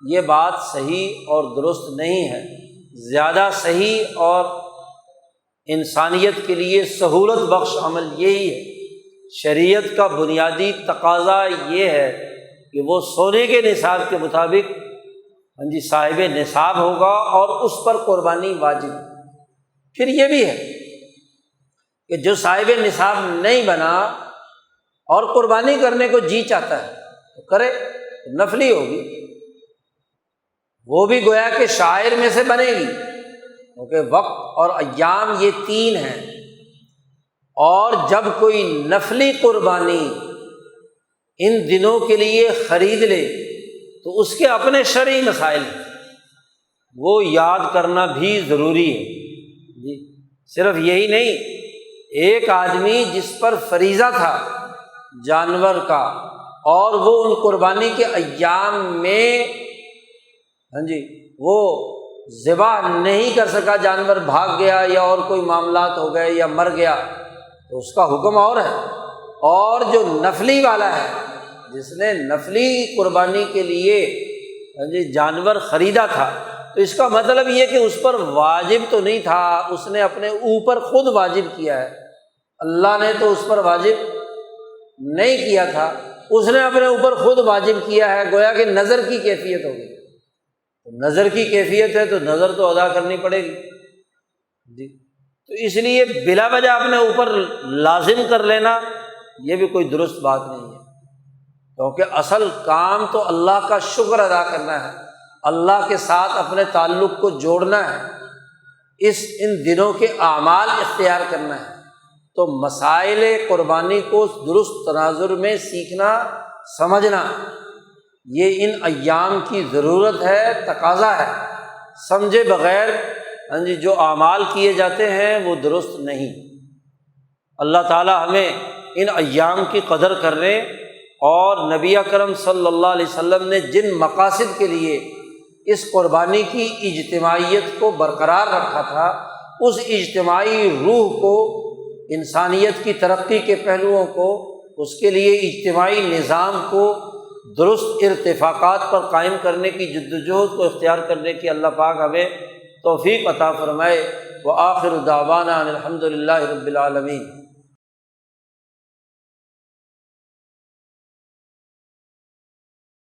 یہ بات صحیح اور درست نہیں ہے۔ زیادہ صحیح اور انسانیت کے لیے سہولت بخش عمل یہی ہے۔ شریعت کا بنیادی تقاضا یہ ہے کہ وہ سونے کے نصاب کے مطابق صاحب نصاب ہوگا اور اس پر قربانی واجب۔ پھر یہ بھی ہے کہ جو صاحب نصاب نہیں بنا اور قربانی کرنے کو جی چاہتا ہے تو کرے، نفلی ہوگی، وہ بھی گویا کہ شاعر میں سے بنے گی، کیونکہ وقت اور ایام یہ 3 ہیں، اور جب کوئی نفلی قربانی ان دنوں کے لیے خرید لے تو اس کے اپنے شرعی مسائل ہیں، وہ یاد کرنا بھی ضروری ہے جی۔ صرف یہی نہیں، ایک آدمی جس پر فریضہ تھا جانور کا اور وہ ان قربانی کے ایام میں وہ ذبح نہیں کر سکا، جانور بھاگ گیا یا اور کوئی معاملات ہو گئے یا مر گیا تو اس کا حکم اور ہے۔ اور جو نفلی والا ہے، جس نے نفلی قربانی کے لیے جانور خریدا تھا، تو اس کا مطلب یہ کہ اس پر واجب تو نہیں تھا، اس نے اپنے اوپر خود واجب کیا ہے، اللہ نے تو اس پر واجب نہیں کیا تھا، اس نے اپنے اوپر خود واجب کیا ہے، گویا کہ نظر کی کیفیت ہوگی۔ نظر کی کیفیت ہے تو نظر تو ادا کرنی پڑے گی جی۔ تو اس لیے بلا وجہ اپنے اوپر لازم کر لینا یہ بھی کوئی درست بات نہیں ہے، کیونکہ اصل کام تو اللہ کا شکر ادا کرنا ہے، اللہ کے ساتھ اپنے تعلق کو جوڑنا ہے، ان دنوں کے اعمال اختیار کرنا ہے۔ تو مسائل قربانی کو درست تناظر میں سیکھنا، سمجھنا، یہ ان ایام کی ضرورت ہے، تقاضا ہے۔ سمجھے بغیر جو اعمال کیے جاتے ہیں وہ درست نہیں۔ اللہ تعالی ہمیں ان ایام کی قدر کرنے اور نبی اکرم صلی اللہ علیہ وسلم نے جن مقاصد کے لیے اس قربانی کی اجتماعیت کو برقرار رکھا تھا، اس اجتماعی روح کو، انسانیت کی ترقی کے پہلوؤں کو، اس کے لیے اجتماعی نظام کو درست ارتفاقات پر قائم کرنے کی جدوجہد کو اختیار کرنے کی اللہ پاک ہمیں توفیق عطا فرمائے۔ وآخر دعوانا ان الحمد للہ رب العالمین۔